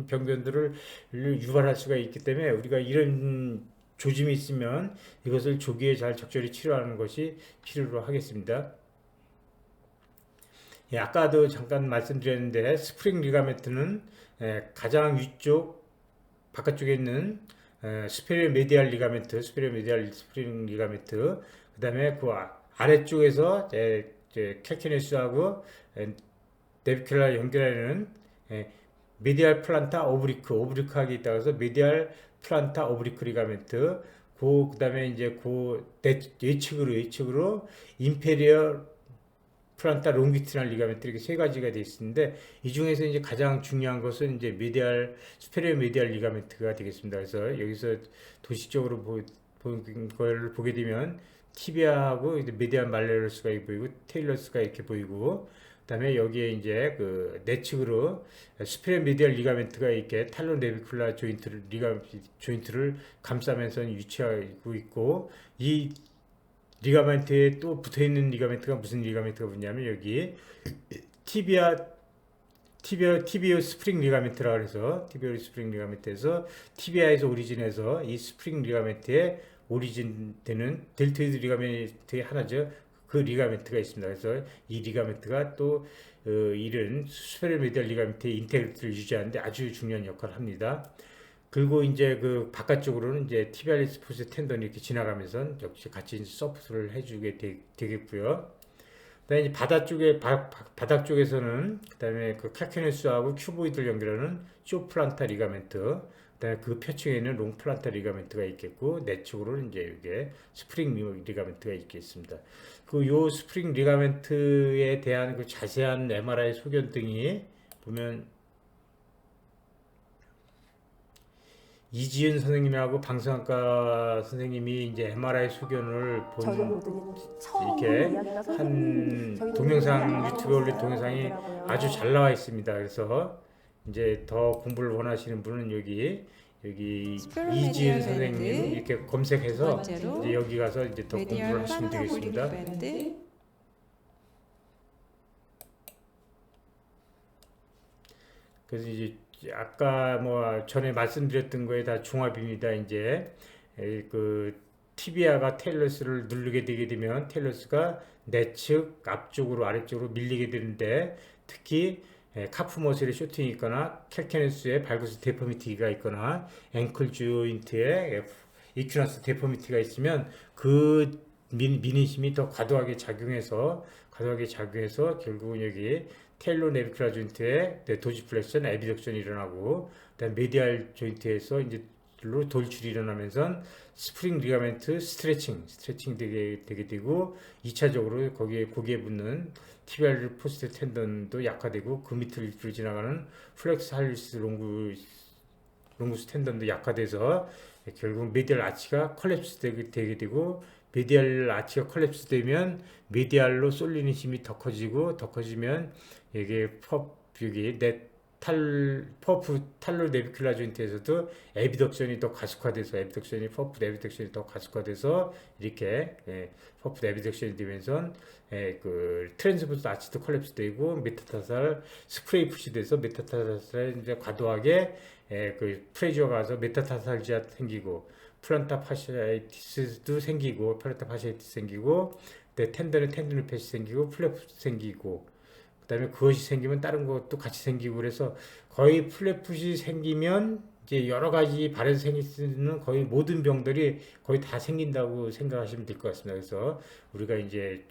Speaker 1: 병변들을 유발할 수가 있기 때문에 우리가 이런 조짐이 있으면 이것을 조기에 잘 적절히 치료하는 것이 필요로 하겠습니다. 예, 아까도 잠깐 말씀드렸는데 스프링 리가멘트는 가장 위쪽 바깥쪽에 있는 스페리오 메디알 리가멘트, 스페리오 메디알 스프링 리가멘트, 그 다음에 그 아래쪽에서 캘키네스하고 네비큘라 연결하는 메디알 플란타 오브리크하게 있다고 해서 메디알 플란타 오브리크 리가멘트, 그 다음에 이제 그 예측으로 인페리어 플란타 롱기티날 리가멘트, 이렇게 세 가지가 되어 있는데, 이 중에서 이제 가장 중요한 것은 이제 스페리오 메디알 리가멘트가 되겠습니다. 그래서 여기서 도식적으로 보는 걸 보게 되면 티비아하고 메디알 말레로스가 보이고 테일러스가 이렇게 보이고, 그다음에 여기에 이제 그 내측으로 스페리오 메디알 리가멘트가 이렇게 탈론 네비큘라 조인트를 감싸면서 위치하고 있고, 이 리가멘트에 또 붙어있는 리가멘트가 무슨 리가멘트가 붙냐면 여기 티비오 스프링 리가멘트라고 해서 티비오 스프링 리가멘트에서 티비아에서 오리진해서 이 스프링 리가멘트에 오리진 되는 델토이드 리가멘트의 하나죠. 그 리가멘트가 있습니다. 그래서 이 리가멘트가 또 이런 스페리오 메디알 리가멘트의 인테그리티를 유지하는데 아주 중요한 역할을 합니다. 그리고 이제 그 바깥쪽으로는 이제 티비알리스 포스 텐던이 이렇게 지나가면서 역시 같이 서포트를 해주게 되겠고요. 그다음에 이제 바닥 쪽에서는 그다음에 그 칼케네스하고 큐보이드를 연결하는 쇼플란타 리가멘트, 그다음에 그 표층에 있는 롱플란타 리가멘트가 있겠고, 내측으로는 이제 이게 스프링 리가멘트가 있겠습니다. 그 요 스프링 리가멘트에 대한 그 자세한 MRI 소견 등이 보면 이지은 선생님하고 방송학과 선생님이 이제 MRI 소견을 이렇게 한 동영상 유튜브에 올린 동영상이 아주 잘 나와 있습니다. 그래서 이제 더 공부를 원하시는 분은 여기 이지은 선생님 이렇게 검색해서 이제 여기 가서 이제 더 공부를 하시면 되겠습니다. 그래서 이제 아까 뭐 전에 말씀드렸던 거에 다 종합입니다. 이제 그 티비아가 테일러스를 누르게 되게 되면 테일러스가 내측 앞쪽으로 아래쪽으로 밀리게 되는데, 특히 카프 머슬의 쇼팅이 있거나 캘케네스의 발구스 데포미티가 있거나 앵클 조인트에 이큐너스 데포미티가 있으면 그 미는 힘이 더 과도하게 작용해서 결국은 여기 테일로 네비큘라 조인트에 도지플렉션, 에비덕션이 일어나고, 그다음 메디알 조인트에서 이제 돌출이 일어나면서 스프링 리가멘트 스트레칭 되게 되고, 2차적으로 고기에 붙는 티비알 포스트 텐던도 약화되고, 그 밑을 지나가는 플렉스 할리스 롱구스 텐던도 약화돼서 결국 메디알 아치가 컬랩스 되게 되고, 메디알 아치가 컬랩스 되면 메디알로 쏠리는 힘이 더 커지면 이게 여기 퍼프 탈로 네비큘라 조인트에서도 에비덕션이 더 가속화돼서 퍼프 에비덕션이 더 가속화돼서 이렇게 퍼프 에비덕션이 되면서 그 트랜스버스 아치도 컬랩스 되고, 메타타살 스프레이 푸시 돼서 메타타살에 이제 과도하게 그 프레셔가 가서 메타타살지아 생기고, 플란타 파시아이티스도 생기고, 텐드노 패시 생기고, 플래프 생기고, 그다음에 그것이 생기면 다른 것도 같이 생기고, 그래서 거의 플래풋이 생기면 이제 여러 가지 발에서 생길 수 있는 거의 모든 병들이 거의 다 생긴다고 생각하시면 될 것 같습니다. 그래서 우리가 이제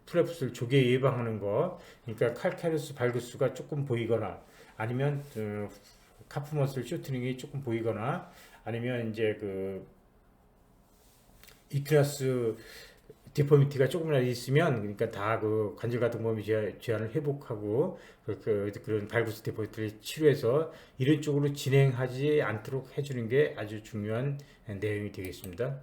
Speaker 1: 플래풋을 조기에 예방하는 거, 그러니까 칼카루스 발구스가 조금 보이거나, 아니면 카프머슬 쇼트닝이 조금 보이거나, 아니면 이제 그 이큐너스 디포미티가 조금이라도 있으면, 그러니까 다 그 관절가동범위 제한을 회복하고 그런 발구스 디포미티를 치료해서 이런 쪽으로 진행하지 않도록 해주는 게 아주 중요한 내용이 되겠습니다.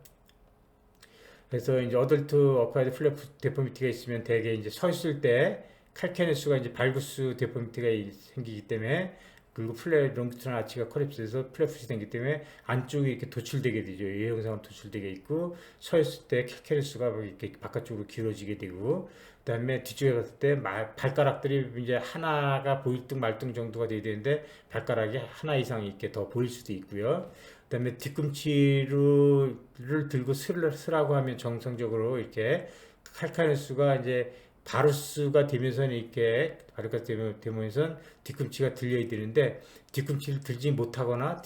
Speaker 1: 그래서 이제 어덜트 어콰이드 플래프 데포미티가 있으면 대개 이제 서 있을 때 칼케네스가 이제 발구스 데포미티가 생기기 때문에 그리고 롱턴 아치가 컬랩스해서 플랫풋이 되기 때문에 안쪽이 이렇게 도출되게 되죠. 이 형상은 도출되게 있고 서 있을 때 캘케레스가 이렇게 바깥쪽으로 길어지게 되고 그다음에 뒤쪽에 갔을 때 발가락들이 이제 하나가 보일 듯 말 듯 정도가 돼야 되는데 발가락이 하나 이상 이렇게 더 보일 수도 있고요. 그다음에 뒤꿈치를 들고 쓰라고 하면 정상적으로 이렇게 칼카네스가 이제 바루스가 되면서는 이렇게 바루스가 되면서 뒤꿈치가 들려야 되는데 뒤꿈치를 들지 못하거나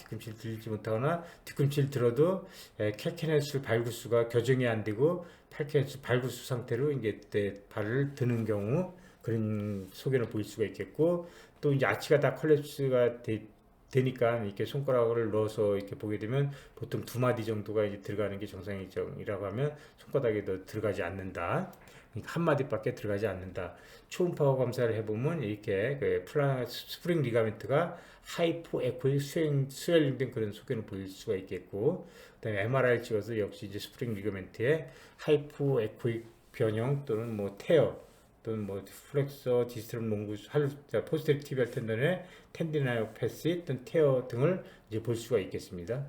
Speaker 1: 뒤꿈치를 들어도 칼카네스 발구수가 교정이 안 되고 칼카네스 발구수 상태로 이제 발을 드는 경우 그런 소견을 보일 수가 있겠고 또 이제 아치가 다 컬랩스가 되니까 이렇게 손가락을 넣어서 이렇게 보게 되면 보통 두 마디 정도가 이제 들어가는 게 정상이라고 하면 손가락에 더 들어가지 않는다. 그러니까 한 마디밖에 들어가지 않는다. 초음파 검사를 해보면 이렇게 그 스프링 리가멘트가 하이포 에코익 스웰링된 그런 소견을 보일 수가 있겠고, 그다음에 MRI를 찍어서 역시 이제 스프링 리가멘트의 하이포 에코익 변형 또는 뭐 테어 또는 뭐 플렉서 디스트럼 롱구 포스테리 티비얼 텐던의 텐디나이오패시 또는 테어 등을 이제 볼 수가 있겠습니다.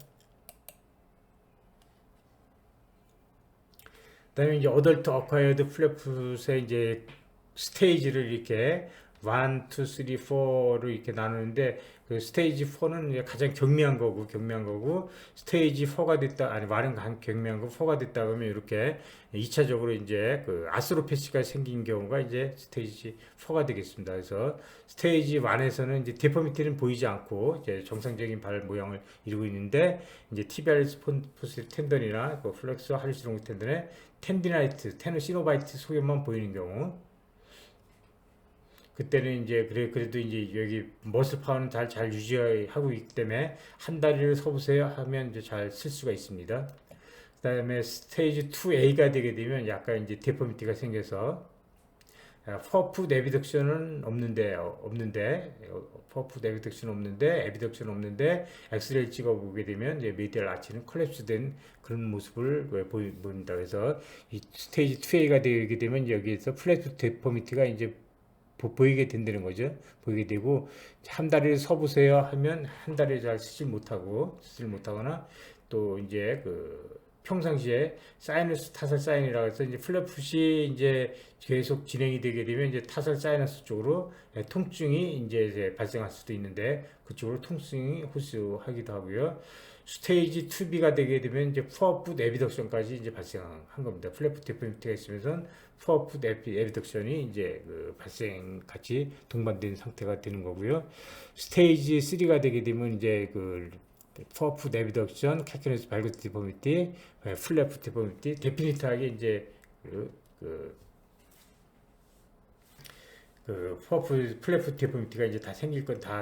Speaker 1: 그다음에 이제 어덜트 어콰이어드 플랫풋의 이제 스테이지를 이렇게 1, 2, 3, 4로 이렇게 나누는데 그 스테이지 4는 이제 가장 경미한 거고 스테이지 4가 됐다 아니 말은 경미한 거 4가 됐다 그러면 이렇게 2차적으로 이제 그 아스로패시가 생긴 경우가 이제 스테이지 4가 되겠습니다. 그래서 스테이지 1에서는 이제 데포미티는 보이지 않고 이제 정상적인 발 모양을 이루고 있는데 이제 티비아리스 포스 텐던이나 그 플렉서 하리스 롱 텐던의 텐디나이트, 테노시노바이트 소견만 보이는 경우 그때는 이제 그래도 이제 여기 머슬 파워는 잘 유지하고 있기 때문에 한 다리를 서보세요 하면 이제 잘 쓸 수가 있습니다. 그다음에 스테이지 2A가 되게 되면 약간 이제 데포미티가 생겨서 퍼프 에비덕션은 없는데 엑스레이 찍어보게 되면 이제 메디얼 아치는 컬랩스된 그런 모습을 보인다. 그래서 이 스테이지 2A가 되게 되면 여기에서 플랫 데포미티가 이제 보이게 된다는 거죠. 보이게 되고 한 다리를 서보세요 하면 한 다리를 잘 쓰질 못하거나 또 이제 그 평상시에 사이너스 타설 사인이라고 해서 이제 플랫풋이 이제 계속 진행이 되게 되면 이제 타설 사이너스 쪽으로 통증이 이제 발생할 수도 있는데 그쪽으로 통증이 호소하기도 하고요. 스테이지 2B가 되게 되면 이제 푸어풋 에비덕션까지 이제 발생한 겁니다. 플랫풋 데포미티가 있으면서 푸어풋 에비덕션이 이제 그 발생 같이 동반된 상태가 되는 거고요. 스테이지 3가 되게 되면 이제 그 푸어풋 에비덕션, 캐큐네스 발구스 데포미티, 플랫풋 데포미티, 데피니트하게 이제 푸어풋 플랫풋 데포미티가 이제 다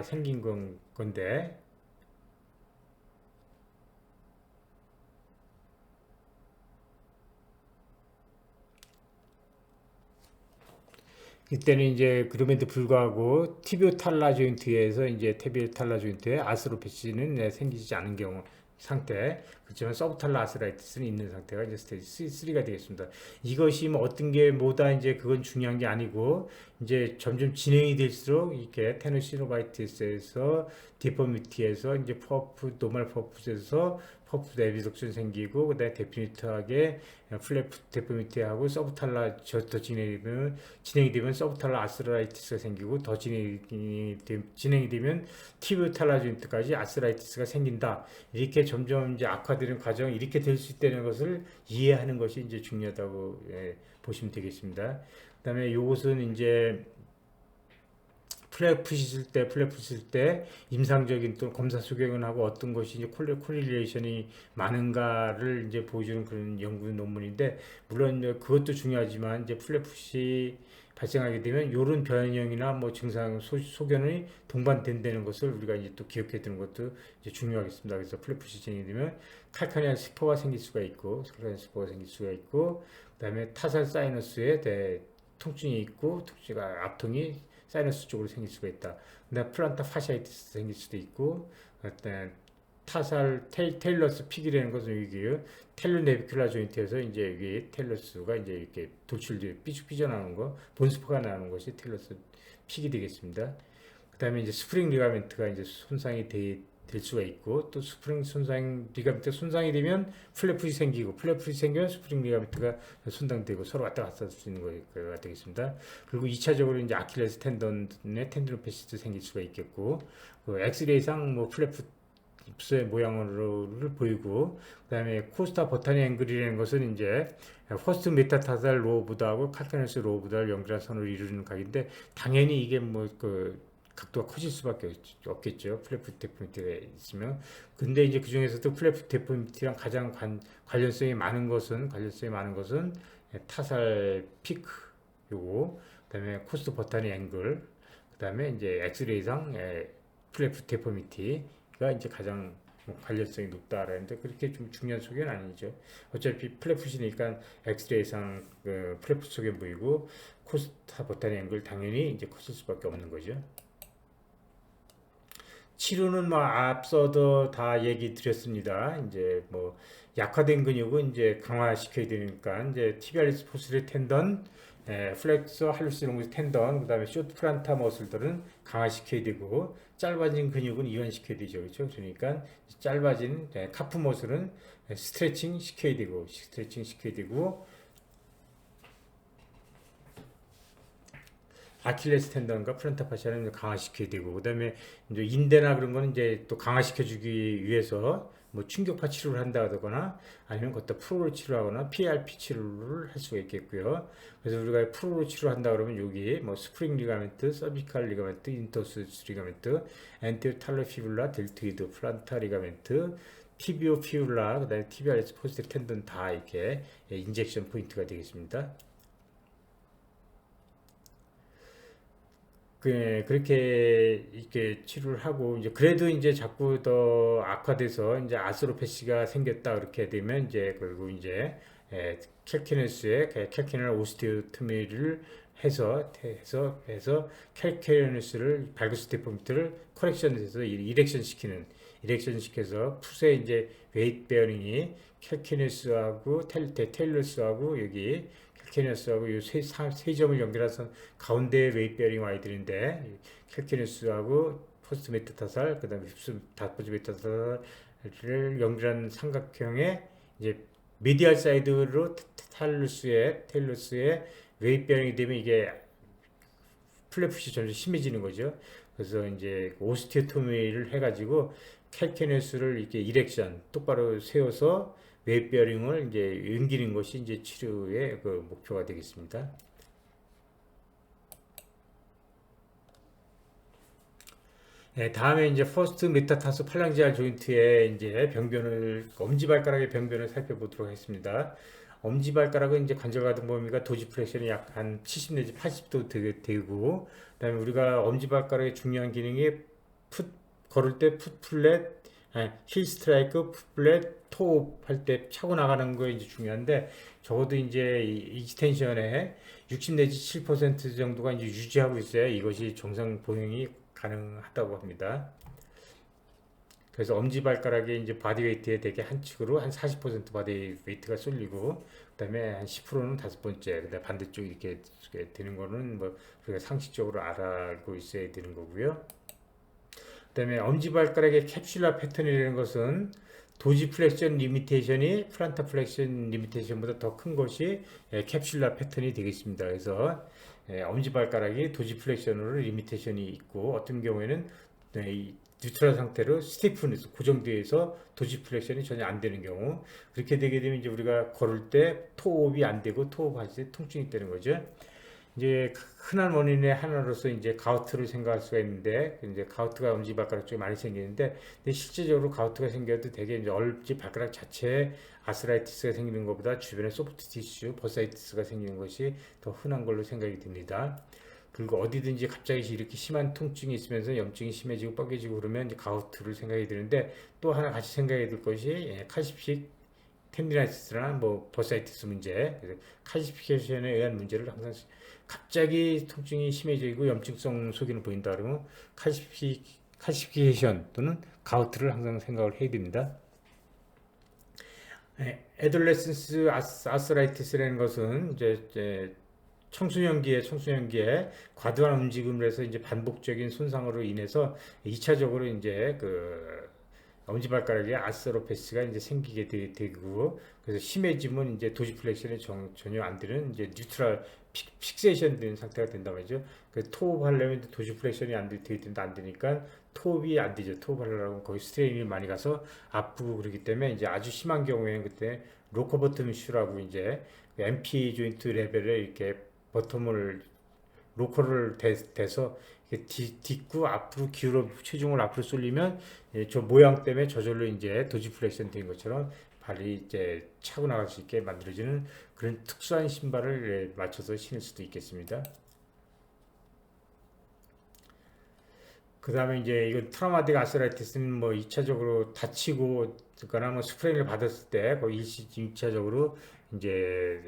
Speaker 1: 생긴 건데. 이때는 이제 그럼에도 불구하고 티비오 탈라 조인트에서 이제 티비오 탈라 조인트에 아스로패시는 생기지 않은 경우 상태, 그렇지만 서브탈라 아스라이티스는 있는 상태가 이제 스테이지 3가 되겠습니다. 이것이 뭐 어떤 게 뭐다 이제 그건 중요한 게 아니고 이제 점점 진행이 될수록 이렇게 테노시노바이티스에서 디포미티에서 이제 노멀 퍼프에서 퍼프 에비덕션 생기고 그다음에 데피니트하게 플랫 데포미티하고 서브탈라 더 진행이 되면 서브탈라 아스라이티스가 생기고 더 진행이 되면 티비오탈라 조인트까지 아스라이티스가 생긴다. 이렇게 점점 이제 악화되는 과정 이렇게 될 수 있다는 것을 이해하는 것이 이제 중요하다고 보시면 되겠습니다. 그다음에 요것은 이제 플랫풋 있을 때 임상적인 또 검사 소견을 하고 어떤 것이 이제 콜릴레이션이 많은가를 이제 보여주는 그런 연구 논문인데 물론 그것도 중요하지만 이제 플랫풋이 발생하게 되면 이런 변형이나 뭐 증상 소견이 동반된다는 것을 우리가 이제 또 기억해 두는 것도 이제 중요하겠습니다. 그래서 플랫풋이 진행되면 칼카니안 스포가 생길 수가 있고, 그다음에 타살 사이너스에 통증이 있고, 통증가 압통이 사이너스 쪽으로 생길 수가 있다. 근데 플란타 파시아이티스 생길 수도 있고, 타살 테일러스 픽이라는 것은 여기에요. 텔로네비큘라 조인트에서 이제 여기 테일러스가 이제 이렇게 돌출돼 삐죽 삐져나오는 거, 본스퍼가 나오는 것이 테일러스 픽이 되겠습니다. 그다음에 이제 스프링 리가멘트가 이제 손상이 될 수가 있고, 또 스프링 리가멘트 손상이 되면 플랫풋이 생기고, 플랫풋이 생기면 스프링 리가멘트가 손상되고 서로 왔다 갔다 할 수 있는 거가 되겠습니다. 그리고 2차적으로 이제 아킬레스 텐던의 텐디노패시도 생길 수가 있겠고, 그 엑스레이상 뭐 플랫풋 입수의 모양으로 보이고, 그다음에 코스타 버타니 앵글이라는 것은 이제 퍼스트 메타타살 로어보다하고 칼카네스 로어보다를 연결한 선을 이루는 각인데, 당연히 이게 뭐 그 각도가 커질 수밖에 없겠죠. 플랫풋 데포미티가 있으면. 근데 이제 그 중에서도 플랫풋 데포미티랑 가장 관련성이 많은 것은 타살 피크 요거, 그다음에 코스트 버타니 앵글, 그다음에 이제 엑스레이상 플랫풋 데포미티가 이제 가장 관련성이 높다라는데, 그렇게 좀 중요한 소개는 아니죠. 어차피 플랫풋이니까 엑스레이상 플랫풋 속에 보이고, 코스타 버타니 앵글 당연히 이제 커질 수밖에 없는 거죠. 치료는 뭐 앞서도 다 얘기 드렸습니다. 이제 뭐 약화된 근육은 이제 강화시켜야 되니까, 이제 티비알리스 포스리 텐던, 플렉서 할루스 롱스 텐던, 그다음에 쇼트 플란타 머슬들은 강화시켜야 되고, 짧아진 근육은 이완시켜야 되죠. 그렇죠? 그러니까 짧아진 카프 머슬은 스트레칭 시켜야 되고, 아킬레스 텐던과 플란타 파시아는 강화시켜야 되고, 그다음에 이제 인대나 그런 거는 이제 또 강화시켜 주기 위해서 뭐 충격파 치료를 한다거나, 아니면 걷다 프로로 치료하거나 PRP 치료를 할 수가 있겠고요. 그래서 우리가 프로로 치료한다 그러면 여기 뭐 스프링 리가멘트, 서비칼 리가멘트, 인터스 리가멘트, 엔티오 탈로 피블라, 델토이드, 플란타 리가멘트, 티비오 피블라, 그다음에 티비알레스 포스트 텐던 다 이렇게 인젝션 포인트가 되겠습니다. 그렇게 이렇게 치료를 하고, 이제 그래도 이제 자꾸 더 악화돼서 이제 아스로페시가 생겼다 그렇게 되면, 이제 그리고 이제 캘키네스의 오스티오토미를 해서 캘키네스를 발구스 데포미트를 커렉션해서 이렉션 시켜서 풋에 이제 웨이트 베어링이 캘키네스하고 테일러스하고 여기 캘키네스하고 이 세 점을 연결해서 가운데에 웨이트 베어링 와야 되는데, 캘키네스하고 포스트 메타타살, 그다음에 다포즈 메타타살을 연결한 삼각형의 이제 미디얼 사이드로 테일러스의 웨이트 베어링이 되면 이게 플랫풋이 점점 심해지는 거죠. 그래서 이제 오스티오토미를 해가지고 캘키네스를 이렇게 이렉션 똑바로 세워서 웨이트 베어링을 이제 옮기는 것이 이제 치료의 그 목표가 되겠습니다. 다음에 이제 퍼스트 메타타스 팔랑지알 조인트의 이제 엄지발가락의 병변을 살펴보도록 하겠습니다. 엄지발가락은 이제 관절가동 범위가 도지 프레션이 약 한 70 내지 80도 되고, 그다음에 우리가 엄지발가락의 중요한 기능이 걸을 때 풋플랫, 힐 스트라이크, 풋플랫, 토업 할 때 차고 나가는 거 이제 중요한데, 적어도 이제 익스텐션에 60 내지 7% 정도가 이제 유지하고 있어야 이것이 정상 보행이 가능하다고 합니다. 그래서 엄지발가락에 이제 바디웨이트에 대개 한 측으로 한 40% 바디웨이트가 쏠리고, 그다음에 한 10%는 다섯 번째, 그다음에 반대쪽 이렇게 되는 거는 뭐 우리가 상식적으로 알고 있어야 되는 거고요. 그다음에 엄지발가락의 캡슐라 패턴이라는 것은 도지 플렉션 리미테이션이 플란타 플렉션 리미테이션보다 더 큰 것이 캡슐라 패턴이 되겠습니다. 그래서 엄지발가락이 도지 플렉션으로 리미테이션이 있고, 어떤 경우에는 뉴트럴 상태로 스티프니스 고정되어서 도지 플렉션이 전혀 안 되는 경우, 그렇게 되게 되면 이제 우리가 걸을 때 토업이 안 되고 토업할 때 통증이 되는 거죠. 이제 흔한 원인의 하나로서 이제 가우트를 생각할 수가 있는데, 이제 가우트가 엄지발가락 쪽에 많이 생기는데, 근데 실제적으로 가우트가 생겨도 되게 이제 엄지발가락 자체에 아스라이티스가 생기는 것보다 주변에 소프트 티슈, 버사이티스가 생기는 것이 더 흔한 걸로 생각이 듭니다. 그리고 어디든지 갑자기 이렇게 심한 통증이 있으면서 염증이 심해지고 뻐개지고 그러면 이제 가우트를 생각이 드는데, 또 하나 같이 생각이 들 것이 카시픽 텐디나이티스나 뭐 버사이티스 문제, 그래서 카시피케이션에 의한 문제를 항상 갑자기 통증이 심해지고 염증성 소견을 보인다 그러면 카시피케이션 또는 가우트를 항상 생각을 해야 됩니다. 애돌레센스 아스라이티스라는 것은 이제 청소년기에 과도한 움직임을 해서 이제 반복적인 손상으로 인해서 2차적으로 이제 그 엄지발가락에 아스로페시가 이제 생기게 되고, 그래서 심해지면 이제 도지플렉션이 전혀 안 되는 이제 뉴트럴 픽세이션 되는 상태가 된단 말이죠. 그 토업 하려면 도지플렉션이 안 되니까 토업이 안 되죠. 토업 하려면 거기 스트레인이 많이 가서 아프고 그러기 때문에 이제 아주 심한 경우에는 그때 로커 버튼 슈라고 이제 MP 조인트 레벨에 이렇게 버텀을 로커를 대서 딛고 앞으로 기울어 체중을 앞으로 쏠리면 저 모양 때문에 저절로 이제 도지플렉션 된 것처럼 발이 이제 차고 나갈 수 있게 만들어지는 그런 특수한 신발을 맞춰서 신을 수도 있겠습니다. 그 다음에 이제 이건 트라우마틱 아스라이티스는 뭐 2차적으로 다치고 거나 뭐 스프레인을 받았을 때 거의 1차적으로 이제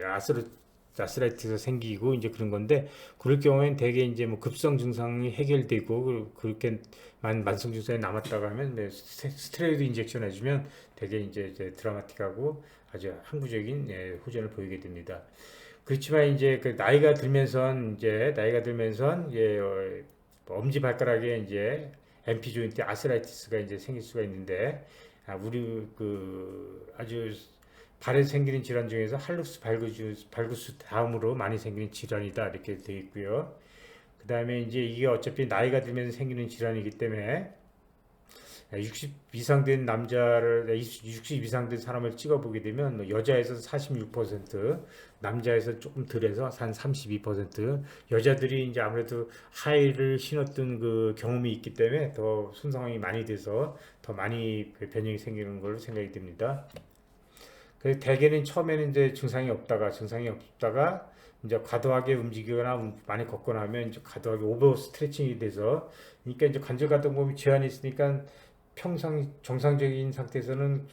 Speaker 1: 아스라이티스가 생기고 이제 그런 건데, 그럴 경우에는 대개 이제 뭐 급성 증상이 해결되고 그렇게 만성 증상이 남았다고 하면 스테로이드 인젝션 해주면 대개 이제 드라마틱하고 아주 항구적인 호전을 보이게 됩니다. 그렇지만 이제 그 나이가 들면서 엄지 발가락에 이제 MP 조인트 아스라이티스가 이제 생길 수가 있는데, 우리 그 아주 발에 생기는 질환 중에서 할루스 발구스 다음으로 많이 생기는 질환이다 이렇게 되어 있고요. 그 다음에 이제 이게 어차피 나이가 들면서 생기는 질환이기 때문에 60 이상 된 사람을 찍어보게 되면 뭐 여자에서 46%, 남자에서 조금 덜해서 한 32%, 여자들이 이제 아무래도 하이를 신었던 그 경험이 있기 때문에 더 손상이 많이 돼서 더 많이 변형이 생기는 걸로 생각이 됩니다. 그래서 대개는 처음에는 이제 증상이 없다가 이제 과도하게 움직이거나 많이 걷거나 하면 이제 과도하게 오버 스트레칭이 돼서, 그러니까 이제 관절 가동범위 제한이 있으니까 평상 정상적인 상태에서는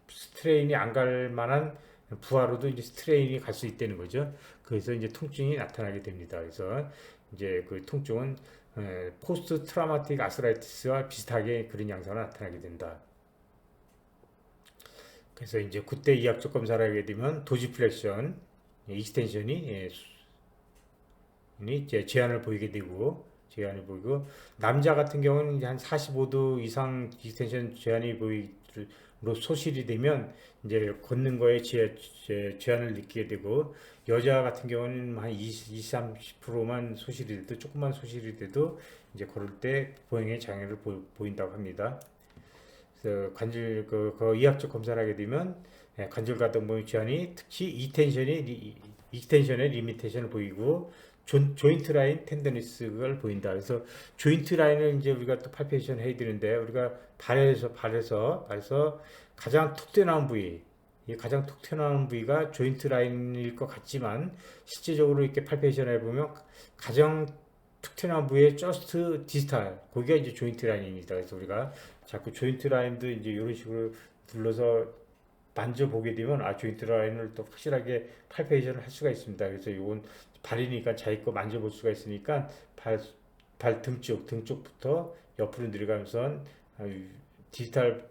Speaker 1: 스트레인이 안 갈 만한 부하로도 이제 스트레인이 갈 수 있다는 거죠. 그래서 이제 통증이 나타나게 됩니다. 그래서 이제 그 통증은 포스트 트라우마틱 아스라이티스와 비슷하게 그런 양상으로 나타나게 된다. 그래서 이제 그때 이학적 검사를 하게 되면 도지플렉션, 익스텐션이 이제 제한을 보이고, 남자 같은 경우는 이제 한 45도 이상 익스텐션 제한이 소실이 되면 이제 걷는 거에 제한을 느끼게 되고, 여자 같은 경우는 한 20-30%만 소실이 돼도, 조금만 소실이 돼도 이제 걸을 때 보행에 장애를 보인다고 합니다. 그래서 관절 그 이학적 검사를 하게 되면 관절 가동범위 제한이 특히 익스텐션의 리미테이션을 보이고, 조인트 라인 텐더니스를 보인다. 그래서 조인트 라인을 이제 우리가 또 팔페이션 해야 되는데, 우리가 발에서 가장 툭 튀어나온 부위, 이 가장 툭 튀어나온 부위가 조인트 라인일 것 같지만, 실제적으로 이렇게 팔페이션 해보면 가장 툭 튀어나온 부위의 저스트 디스탈, 거기가 이제 조인트 라인입니다. 그래서 우리가 자꾸 조인트 라인도 이제 이런 식으로 둘러서 만져보게 되면 조인트 라인을 또 확실하게 팔페이션을 할 수가 있습니다. 그래서 이건 발이니까 자기 거 만져볼 수가 있으니까 발 등쪽부터 옆으로 내려가면서 디지털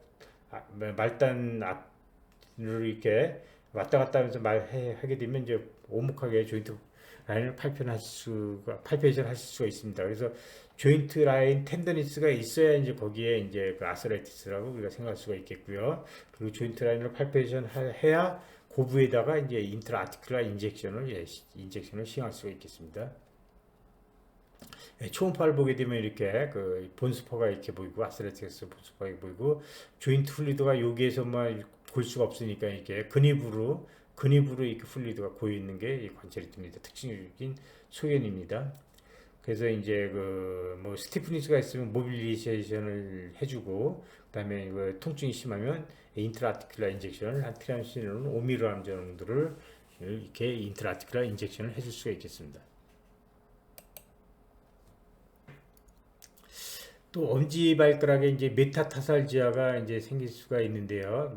Speaker 1: 말단 앞으로 이렇게 왔다 갔다 하면서 하게 되면 이제 오목하게 조인트 라인을 팔페이션 하실 수가 있습니다. 그래서 조인트 라인 텐더니스가 있어야 이제 거기에 이제 그 아스라이티스라고 우리가 생각할 수가 있겠고요. 그리고 조인트 라인을 팔페이션 해야 고부에다가 이제 인트라아티큘라 인젝션을 시행할 수가 있겠습니다. 초음파를 보게 되면 이렇게 그 본스퍼가 이렇게 보이고, 아스라이티스 본스퍼가 보이고, 조인트 플루이드가 여기에서만 볼 수가 없으니까 이렇게 근입으로 이렇게 플루이드가 고여 있는 게 관찰이 됩니다. 특징적인 소견입니다. 그래서 이제 뭐 스티프니스가 있으면 모빌리제이션을 해주고, 그다음에 통증이 심하면 인트라아티큘라 인젝션을 한 트리암신으로는 5mg 정도를 이렇게 인트라아티큘라 인젝션을 해줄 수가 있겠습니다. 또 엄지발가락에 이제 메타타살지아가 이제 생길 수가 있는데요.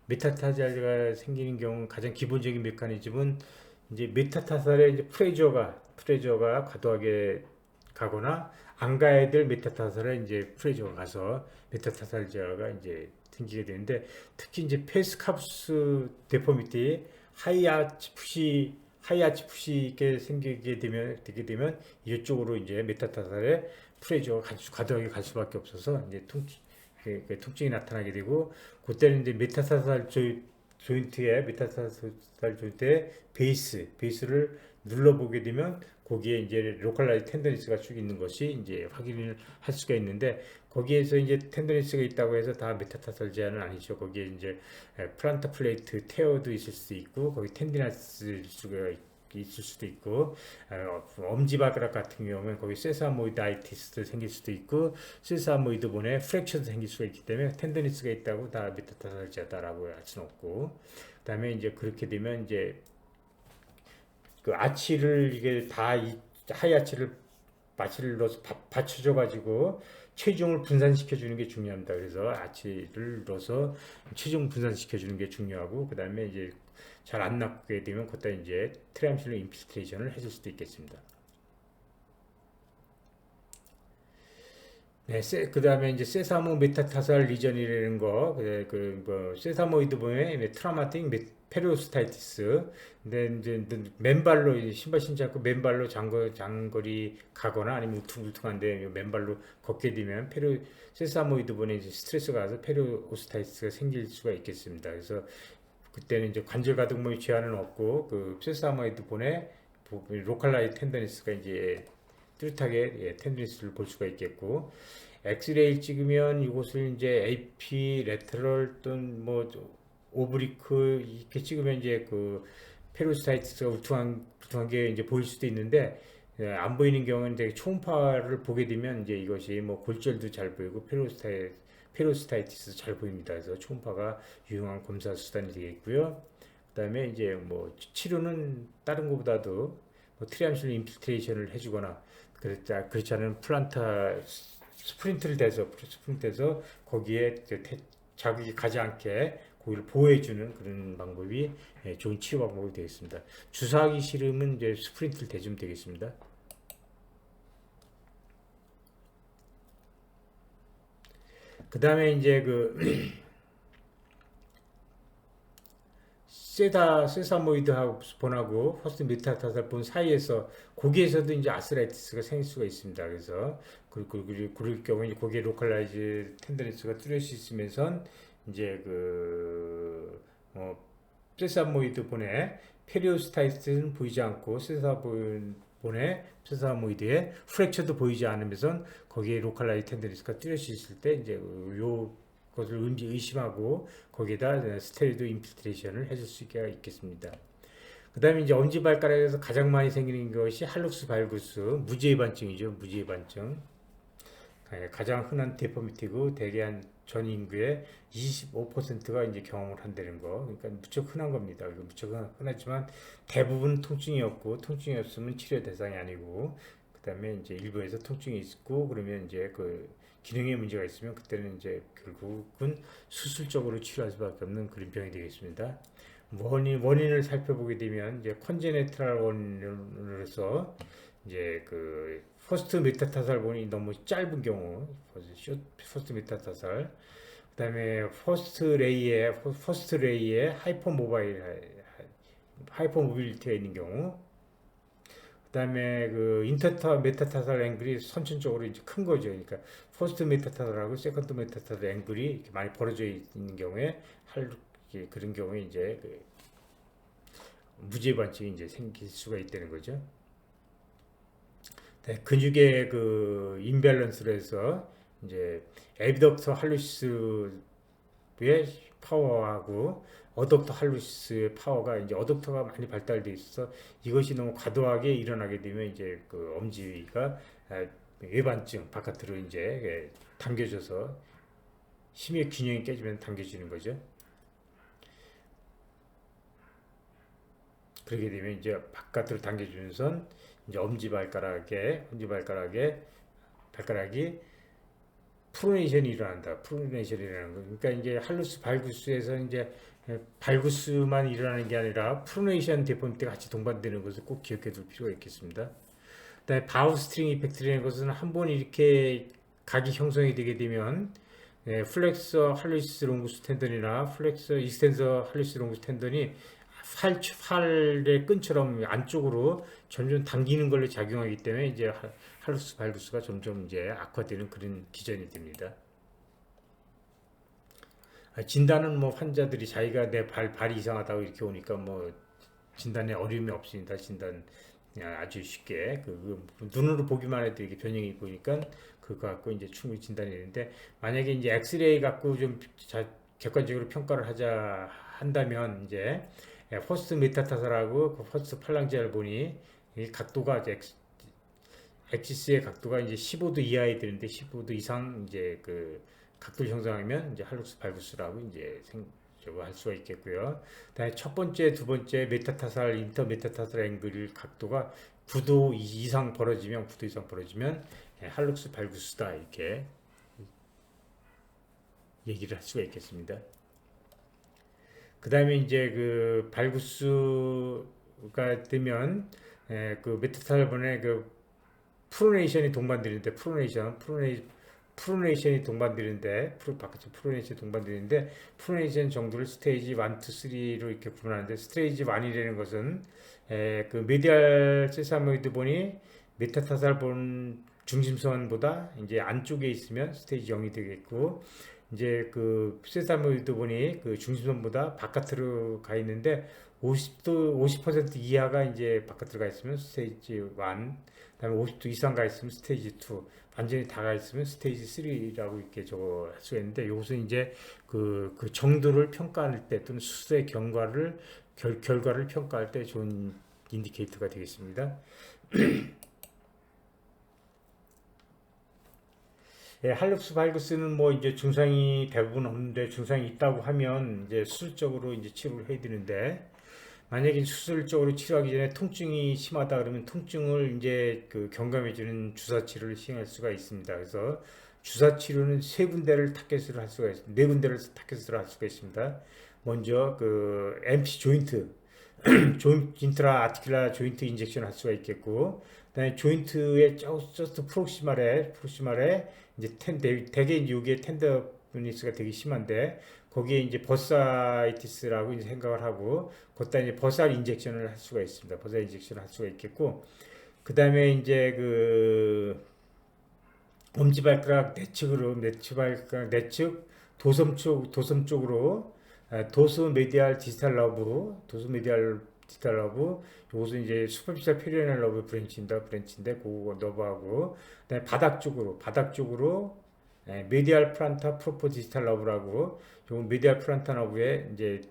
Speaker 1: 메타타살지아가 생기는 경우 가장 기본적인 메커니즘은 이제 메타타살에 이제 프레저가 과도하게 가거나 안 가야 될 메타타살에 이제 프레저가 가서 메타타살지아가 이제 생기게 되는데, 특히 이제 페스카프스 데포미티, 하이아치 푸시 이렇게 되게 되면 이쪽으로 이제 메타타살의 프레저가 과도하게 갈 수밖에 없어서 이제 통증이 나타나게 되고, 그때는 이제 메타타살 조인트의 베이스를 눌러보게 되면 거기에 이제 로컬라이즈 텐더니스가 쭉 있는 것이 이제 확인을 할 수가 있는데, 거기에서 이제 텐더니스가 있다고 해서 다 메타타살 제한은 아니죠. 거기에 이제 플란타 플레이트 테어도 있을 수도 있고, 거기 텐디나스 있을 수도 있고, 엄지발가락 같은 경우는 거기 세사모이드아이티스도 생길 수도 있고, 세사모이드 본에 프랙처도 생길 수가 있기 때문에 텐더니스가 있다고 다 메타타살제다라고 할 수는 없고, 그다음에 이제 그렇게 되면 이제 그 아치를 이게 다 하이아치를 마취를 넣어서 받쳐줘 가지고 체중을 분산시켜 주는 게 중요합니다. 그래서 아치를 넣어서 체중 분산시켜 주는 게 중요하고, 그다음에 이제 잘 안 낫게 되면 그때 이제 트램실로 인필트레이션을 해줄 수도 있겠습니다. 네, 그 다음에 이제 세사모 메타타살 리전이라는 거, 뭐 세사모이드 보면 트라우마틱 페리오스타이티스. 근데 이제 맨발로 신발 신지 않고 맨발로 장거리 가거나 아니면 울퉁불퉁한데 맨발로 걷게 되면 세사모이드 본에 이제 스트레스가 가서 페리오스타이티스가 생길 수가 있겠습니다. 그래서 그때는 이제 관절 가동범위 제한은 없고, 그 세사모이드 본에 로컬라이즈 텐더니스가 이제 뚜렷하게 텐더니스를 볼 수가 있겠고, 엑스레이를 찍으면 이곳을 이제 AP, 레터럴 또는 뭐 오브리크 이렇게 찍으면 이제 그 페리오스타이티스가 울퉁한 게 이제 보일 수도 있는데, 안 보이는 경우는 이제 초음파를 보게 되면 이제 이것이 뭐 골절도 잘 보이고 페리오스타이티스 잘 보입니다. 그래서 초음파가 유용한 검사 수단이 되겠고요. 그다음에 이제 뭐 치료는 다른 것보다도 뭐 트리암실 인필트레이션을 해주거나, 그렇지 않은 플란타 스프린트를 대서 거기에 자극이 가지 않게 거기를 보호해주는 그런 방법이 좋은 치료 방법이 되겠습니다. 주사하기 싫으면 이제 스프린트를 대주면 되겠습니다. 그 다음에 이제 그 세사모이드 본하고 퍼스트 메타타살 본 사이에서 거기에서도 이제 아스라이티스가 생길 수가 있습니다. 그래서 그럴 경우에 거기에 로컬라이즈 텐더니스가 뚜렷이 있으면서 이제 세사모이드 본에 페리오스타이티스는 보이지 않고 세사모이드에 프랙처도 보이지 않으면서 거기에 로컬라이즈 텐더니스가 뚜렷이 있을 때 이제 것을 의심하고 거기에다 스테로이드 인필트레이션을 해줄 수가 있겠습니다. 그 다음에 이제 엄지발가락에서 가장 많이 생기는 것이 할룩스 발구스 무지해반증이죠. 무지해반증. 가장 흔한 데포미티고 대개 전 인구의 25%가 이제 경험을 한다는 거. 그러니까 무척 흔한 겁니다. 무척 흔하지만 대부분 통증이 없고, 통증이 없으면 치료 대상이 아니고, 그 다음에 이제 일부에서 통증이 있고, 그러면 이제 그 기능에 문제가 있으면 그때는 이제 결국은 수술적으로 치료할 수밖에 없는 그런 병이 되겠습니다. 원인을 살펴보게 되면 이제 컨제네트럴 원인으로서 이제 그 퍼스트 메타타살 본이 너무 짧은 경우, 퍼스트 메타타살, 그다음에 퍼스트 레이에 하이퍼모빌리티가 있는 경우, 그다음에 그 메타타살 앵글이 선천적으로 이제 큰 거죠. 그러니까 퍼스트 메타타살하고 세컨드 메타타살 앵글이 이렇게 많이 벌어져 있는 경우에 그런 경우에 이제 무지해반증이 이제 생길 수가 있다는 거죠. 네, 근육의 그 임밸런스로 해서 이제 에비덕터 할루시스의 파워하고 어덕터 할루시스의 파워가 이제 어덕터가 많이 발달되어 있어서 이것이 너무 과도하게 일어나게 되면 이제 그 엄지가 외반증 바깥으로 이제 당겨져서 힘의 균형이 깨지면 당겨지는 거죠. 그렇게 되면 이제 바깥으로 당겨주면서 이제 발가락이 프로네이션이 일어난다. 프로네이션이라는 거. 그러니까 이제 할루스 발구스에서 이제 발구스만 일어나는 게 아니라 프로네이션 데포미티가 같이 동반되는 것을 꼭 기억해 둘 필요가 있겠습니다. 그다음에 바우스트링 이펙트라는 것은 한 번 이렇게 각이 형성이 되게 되면 플렉서 할루시스 롱구스 텐던이나 플렉서 익스텐서 할루시스 롱구스 텐던이 팔의 끈처럼 안쪽으로 점점 당기는 걸로 작용하기 때문에 이제 할루스 발구스가 점점 이제 악화되는 그런 기전이 됩니다. 진단은 뭐 환자들이 자기가 내 발이 이상하다고 이렇게 오니까 뭐 진단에 어려움이 없습니다. 진단 그냥 아주 쉽게 눈으로 보기만 해도 이게 변형이 보니까 그거 갖고 이제 충분히 진단이 되는데, 만약에 이제 엑스레이 갖고 좀 객관적으로 평가를 하자 한다면 이제 퍼스트 메타타설하고 퍼스트 팔랑지아를 보니 이 각도가 이제 엑시스의 각도가 이제 15도 이하에 되는데 15도 이상 이제 그 각도를 형성하면 이제 할룩스 발구스라고 이제 저거 할 수가 있겠고요. 그다음에 첫 번째, 두 번째 메타타살, 인터 메타타살 앵글 각도가 9도 이상 벌어지면 할룩스 발구스다 이렇게 얘기를 할 수가 있겠습니다. 그 다음에 이제 그 발구스가 되면 그 메타타살본의 그 프로네이션이 동반되는데 프로네이션이 동반되는데 프로네이션 정도를 스테이지 1, 2, 3로 이렇게 구분하는데, 스테이지 1이라는 것은 그 메디알 세사모이드 본이 메타타살 본 중심선보다 이제 안쪽에 있으면 스테이지 0이 되겠고, 이제 그 세사모이드 본이 그 중심선보다 바깥으로 가 있는데 50% 이하가 이제 바깥으로 가 있으면 스테이지 1, 그다음에 50도 이상 가 있으면 스테이지 2, 완전히 다 가 있으면 스테이지 3라고 이렇게 저거 할 수가 있는데, 이것은 이제 그 정도를 평가할 때 또는 수술의 결과를 평가할 때 좋은 인디케이터가 되겠습니다. 할룩스 발구스는 뭐 이제 증상이 대부분 없는데, 증상이 있다고 하면 이제 수술적으로 이제 치료를 해야 되는데, 만약에 수술적으로 치료하기 전에 통증이 심하다 그러면 통증을 이제 그 경감해주는 주사 치료를 시행할 수가 있습니다. 그래서 주사 치료는 세 군데를 타겟으로 할 수가 있습니다. 네 군데를 타겟으로 할 수가 있습니다. 먼저 그 MC 조인트, 인트라 아티큘라 조인트 인젝션 할 수가 있겠고, 그다음에 조인트의 저스트 프록시말에 이제 대개 이제 이게 텐더니스가 되게 심한데, 거기에 이제 버사이티스라고 이제 생각을 하고, 거기다 이제 버살 인젝션을 할 수가 있습니다. 버살 인젝션을 할 수가 있겠고, 그 다음에 이제 그 엄지발가락 내측 도섬 쪽으로 도스 메디알 디지털 러브, 요것은 이제 슈퍼피셜 페리오넬 러브 브랜치인데 그거 너브하고, 그다음에 바닥 쪽으로 메디알 플란타 프로포 디지털 러브라고, 요 메디알 플란타 너브의 이제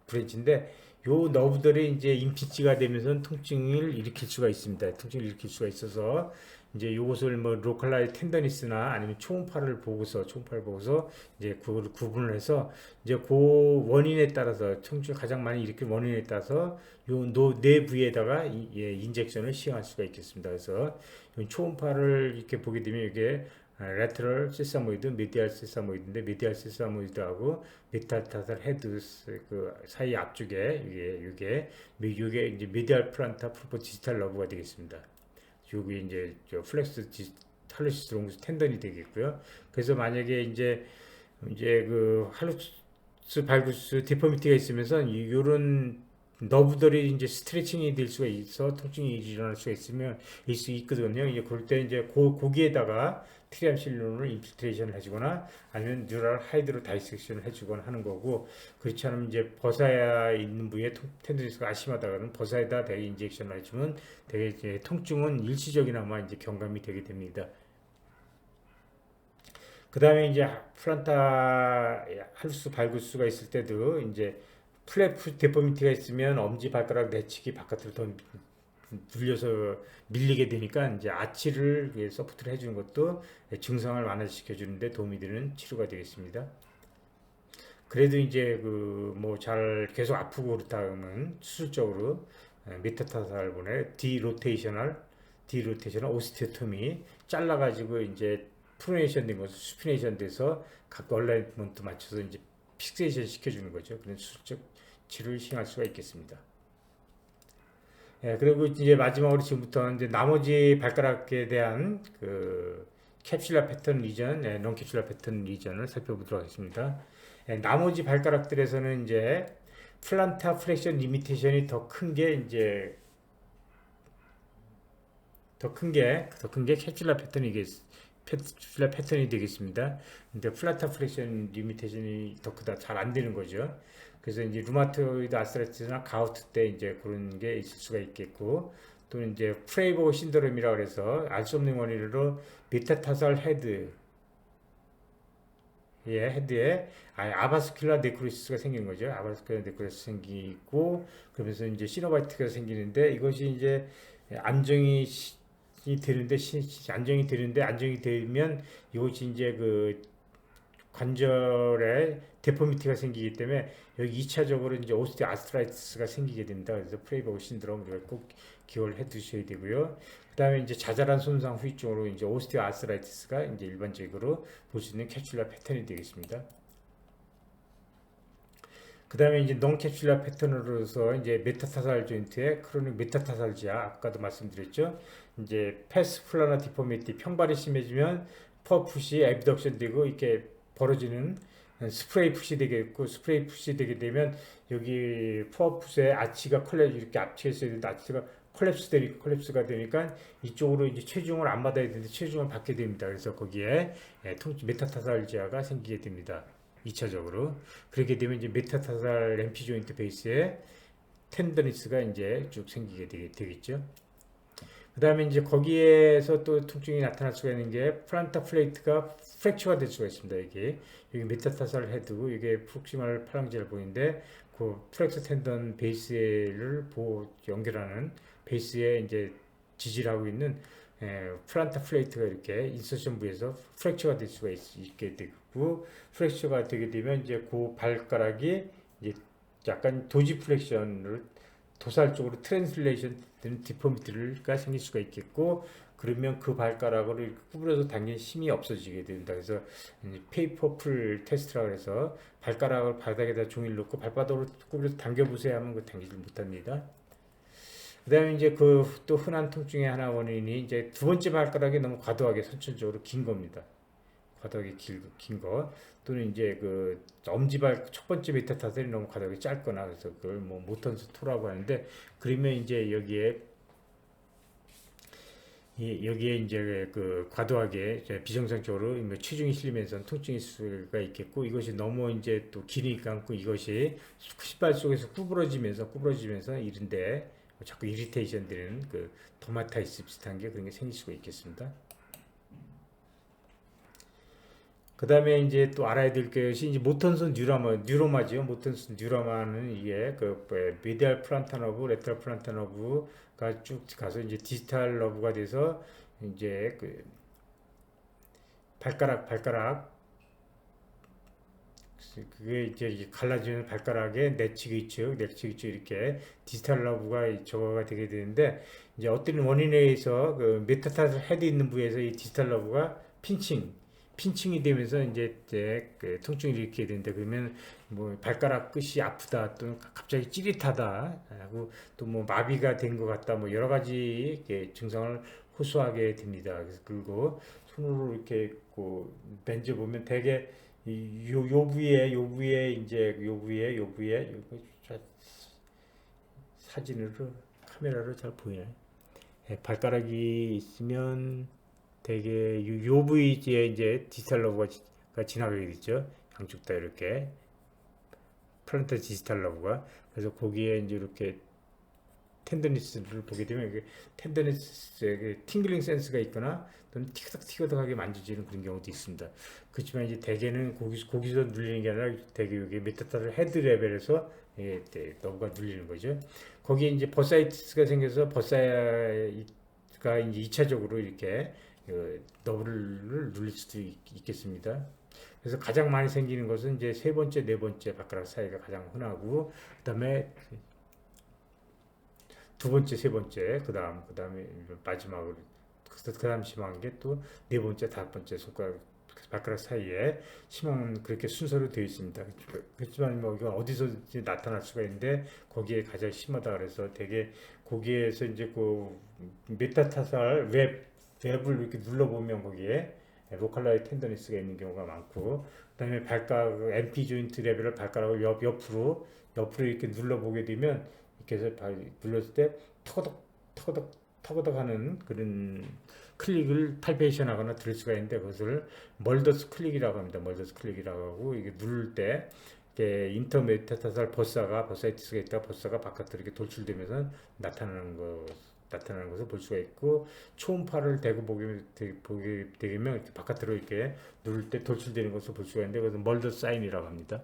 Speaker 1: 브랜치인데, 요 너브들이 이제 임피치가 되면서 통증을 일으킬 수가 있습니다. 있어서 이제 요것을 뭐 로컬라이 텐더니스나 아니면 초음파를 보고서 이제 그걸 구분을 해서 이제 그 원인에 따라서 통증을 가장 많이 일으킬 원인에 따라서 요 네 부위에다가 인젝션을 시행할 수가 있겠습니다. 그래서 초음파를 이렇게 보게 되면 이게 레터럴 세사모이드, 메디알 세사모이드인데, 메디알 세사모이드하고 메타타살 헤드 그 사이 앞쪽에 이게 이제 메디알 플란타 프로포 디지털 러브가 되겠습니다. 여기 이제 플렉스 할루시스 롱스 텐던이 되겠고요. 그래서 만약에 이제 그 할루스 발구스 디포미티가 있으면서 이런 너브들이 이제 스트레칭이 될 수가 있어 통증이 일어날 수가 있거든요. 이제 그럴 때 이제 고기에다가 트리암실론을 인필트레이션을 해주거나 아니면 뉴럴 하이드로 다이섹션을 해주거나 하는 거고, 그렇지 않으면 이제 버사에 있는 부위에 텐더니스가 아심하다 그러면 버사에다 대개 인젝션을 해주면 대개 이제 통증은 일시적이나마 이제 경감이 되게 됩니다. 그 다음에 이제 플란타 할루스 발구스가 있을 때도 이제 플래프 데포미티가 있으면 엄지 발가락 내측이 바깥으로 더 눌려서 밀리게 되니까 이제 아치를 서포트를 해주는 것도 증상을 완화시켜 주는데 도움이 되는 치료가 되겠습니다. 그래도 이제 그 뭐 잘 계속 아프고 그렇다 그러면 수술적으로 메타타살본의 디로테이셔널 오스티오토미 잘라가지고 이제 프로네이션 된 것을 수피네이션 돼서 각 얼라이먼트 맞춰서 이제 픽세이션 시켜주는 거죠. 그런 수술적 치료를 시행할 수가 있겠습니다. 그리고 이제 마지막으로 지금부터 이제 나머지 발가락에 대한 그 캡슐라 패턴 리전, non 캡슐라 패턴 리전을 살펴보도록 하겠습니다. 나머지 발가락들에서는 이제 플란타 플렉션 리미테이션이 더 큰 게 이제 더 큰 게 캐슐라 패턴이 되겠습니다. 근데 플란타 플렉션 리미테이션이 더 크다 잘 안 되는 거죠. 그래서 이제 루마토이드 아스트라이티스나 가우트 때 이제 그런 게 있을 수가 있겠고, 또는 이제 프레이버그 신드롬이라고 해서 알 수 없는 원인으로 메타타살 헤드에 아바스큘라 네크로시스가 생기는 거죠. 아바스큘라 네크로시스 생기고, 그러면서 이제 시노바이트가 생기는데, 이것이 이제 안정이 안정이 되면 이것이 이제 그 관절에 데포미티가 생기기 때문에 여기 2차적으로 이제 오스티오아스트라이티스가 생기게 됩니다. 그래서 프레이버그 신드롬 우리가 꼭 기억을 해 두셔야 되고요. 그 다음에 이제 자잘한 손상 후유증으로 이제 오스티오아스트라이티스가 이제 일반적으로 볼 수 있는 캐슐라 패턴이 되겠습니다. 그 다음에 이제 non-capsular 패턴으로서 이제 메타타살 조인트의 크로닉 메타타살지아, 아까도 말씀드렸죠. 이제 패스 플라나 디포미티, 평발이 심해지면 퍼풋이 애브덕션 되고 이렇게 벌어지는 스프레이 풋이 되겠고, 스프레이 풋이 되게 되면 여기 퍼풋의 아치가 이렇게 아치가 있어야 되는데 아치가 콜랩스가 되니까 이쪽으로 이제 체중을 안 받아야 되는데 체중을 받게 됩니다. 그래서 거기에 메타타살지아가 생기게 됩니다. 2차적으로. 그렇게 되면 이제 메타타살 램피 조인트 베이스에 텐더니스가 이제 쭉 생기게 되겠죠. 그 다음에 이제 거기에서 또 통증이 나타날 수가 있는 게 플란타 플레이트가 프랙처가 될 수가 있습니다. 여기 메타타살 헤드고 이게 프록시멀 팔랑지를 보이는데 그 플렉스 텐던 베이스를 연결하는 베이스에 이제 지지를 하고 있는 플란타 플레이트가 이렇게 인서션 부에서 프랙처가 될 수가 있게 되고, 프랙처가 되게 되면 이제 그 발가락이 이제 약간 도지 플렉션을 도살 쪽으로 트랜슬레이션 되는 디포미티가 생길 수가 있겠고, 그러면 그 발가락으로 구부려서 당긴 힘이 없어지게 된다. 그래서 페이퍼풀 테스트라고 해서 발가락을 바닥에다 종이를 놓고 발바닥으로 구부려서 당겨보세요 하면 그 당기지 못합니다. 그 다음에 이제 그 또 흔한 통증의 하나 원인이 이제 두 번째 발가락이 너무 과도하게 선천적으로 긴 겁니다. 과도하게 긴 거. 또는 이제 그 엄지발 첫 번째 메타타셀이 너무 과도하게 짧거나, 그래서 그걸 뭐 모턴스 토라고 하는데, 그러면 이제 여기에 이제 그 과도하게 비정상적으로 체중이 실리면서 통증이 있을 수가 있겠고, 이것이 너무 이제 또 기니까 이것이 신발 속에서 구부러지면서 이런데 자꾸 이리테이션 되는 그 도마타이스 비슷한 게 그런 게 생길 수가 있겠습니다. 그 다음에 이제 또 알아야 될 것이 이제 모턴슨 뉴로마죠. 모턴슨 뉴로마는 이게 그 미디알 플란타 너브, 레터럴 플란타 너브가 쭉 가서 이제 디지털 너브가 돼서 이제 그 발가락 그게 이제 갈라지는 발가락의 내측 위측 이렇게 디지털 러브가 저거가 되게 되는데, 이제 어떤 원인에 의해서 그 메타타살 헤드 있는 부위에서 이 디지털 러브가 핀칭이 되면서 이제 그 통증이 일으키게 되는데, 그러면 뭐 발가락 끝이 아프다, 또는 갑자기 찌릿하다 하고, 또 뭐 마비가 된 것 같다, 뭐 여러 가지 증상을 호소하게 됩니다. 그리고 손으로 이렇게 만져 보면 되게 요 부위에 이제 요 부위에 사진으로 카메라로 잘 보이나요? 발가락이 있으면 되게 요 부위에 이제 디지털 러브가 지나가게 되죠. 양쪽 다 이렇게 플란타 디지털 러브가. 그래서 거기에 이제 이렇게 텐더니스를 보게 되면 텐더니스에 팅글링 센스가 있거나 또는 티그덕하게 만져지는 그런 경우도 있습니다. 그렇지만 이제 대개는 거기서 눌리는 게 아니라 대개 여기 메타타살 헤드 레벨에서 너브가 눌리는 거죠. 거기에 이제 버사이티스가 생겨서 버사가 이제 2차적으로 이렇게 너브를 눌릴 수도 있겠습니다. 그래서 가장 많이 생기는 것은 이제 세 번째, 네 번째 발가락 사이가 가장 흔하고, 그다음에 두 번째, 세 번째, 그다음에 마지막으로 그다음 심한 게 또 네 번째, 다섯 번째 발가락 사이에 심한 그렇게 순서로 되어 있습니다. 그렇지만 뭐 이건 어디서 나타날 수가 있는데 거기에 가장 심하다 그래서 되게 거기에서 이제 그 메타타살 웹을 이렇게 눌러보면 거기에 로컬라이 텐더니스가 있는 경우가 많고, 그다음에 발가락 MP 조인트 레벨을 발가락을 옆으로 옆으로 이렇게 눌러보게 되면 이렇게 해서 눌렀을 때 터덕 터덕 터덕 하는 그런 클릭을 탈페이션 하거나 들을 수가 있는데 그것을 멀더스 클릭이라고 합니다. 멀더스 클릭이라고 하고 이게 누를 때 이렇게 인터 메타타살 버사이티스가 있다가 버사가 바깥으로 이렇게 돌출되면서 나타나는 것을 볼 수가 있고 초음파를 대고 보게 되면 이렇게 바깥으로 이렇게 누를 때 돌출되는 것을 볼 수가 있는데 그것은 멀더 사인이라고 합니다.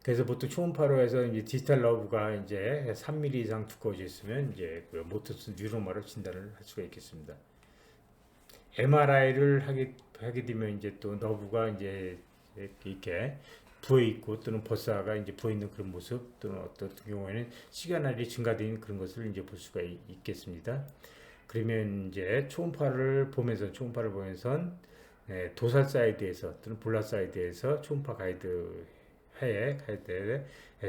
Speaker 1: 그래서 보통 초음파로 해서 이제 디지털 러브가 이제 3mm 이상 두꺼워져 있으면 이제 그 모터스 뉴로마를 진단을 할 수가 있겠습니다. MRI를 하게 되면 이제 또 너브가 이제 이렇게 부어 있고 또는 버사가 이제 부어 있는 그런 모습 또는 어떤 경우에는 시그널이 증가된 그런 것을 이제 볼 수가 있겠습니다. 그러면 이제 초음파를 보면서 도살 사이드에서 또는 볼라 사이드에서 초음파 가이드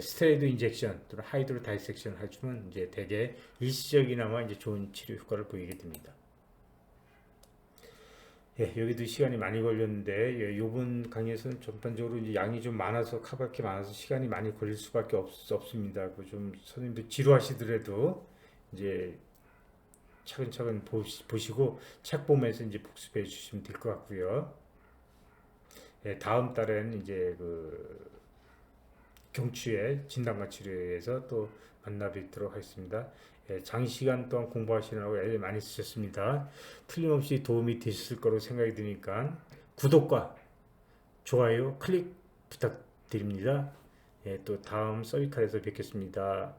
Speaker 1: 스테로이드 인젝션 또는 하이드로 다이섹션 해주면 이제 대개 일시적이나마 이제 좋은 치료 효과를 보이게 됩니다. 예, 여기도 시간이 많이 걸렸는데 예, 이번 강의에서는 전반적으로 이제 양이 좀 많아서 커버할 게 많아서 시간이 많이 걸릴 수밖에 없습니다. 좀 선생님들 지루하시더라도 이제 차근차근 보시고 책 보면서 이제 복습해 주시면 될 것 같고요. 예, 다음 달에는 이제 그 경추의 진단과 치료에서 또 만나 뵙도록 하겠습니다. 예, 장시간 동안 공부하시느라고 애를 많이 쓰셨습니다. 틀림없이 도움이 되셨을 거로 생각이 드니까 구독과 좋아요 클릭 부탁드립니다. 예, 또 다음 서비칼에서 뵙겠습니다.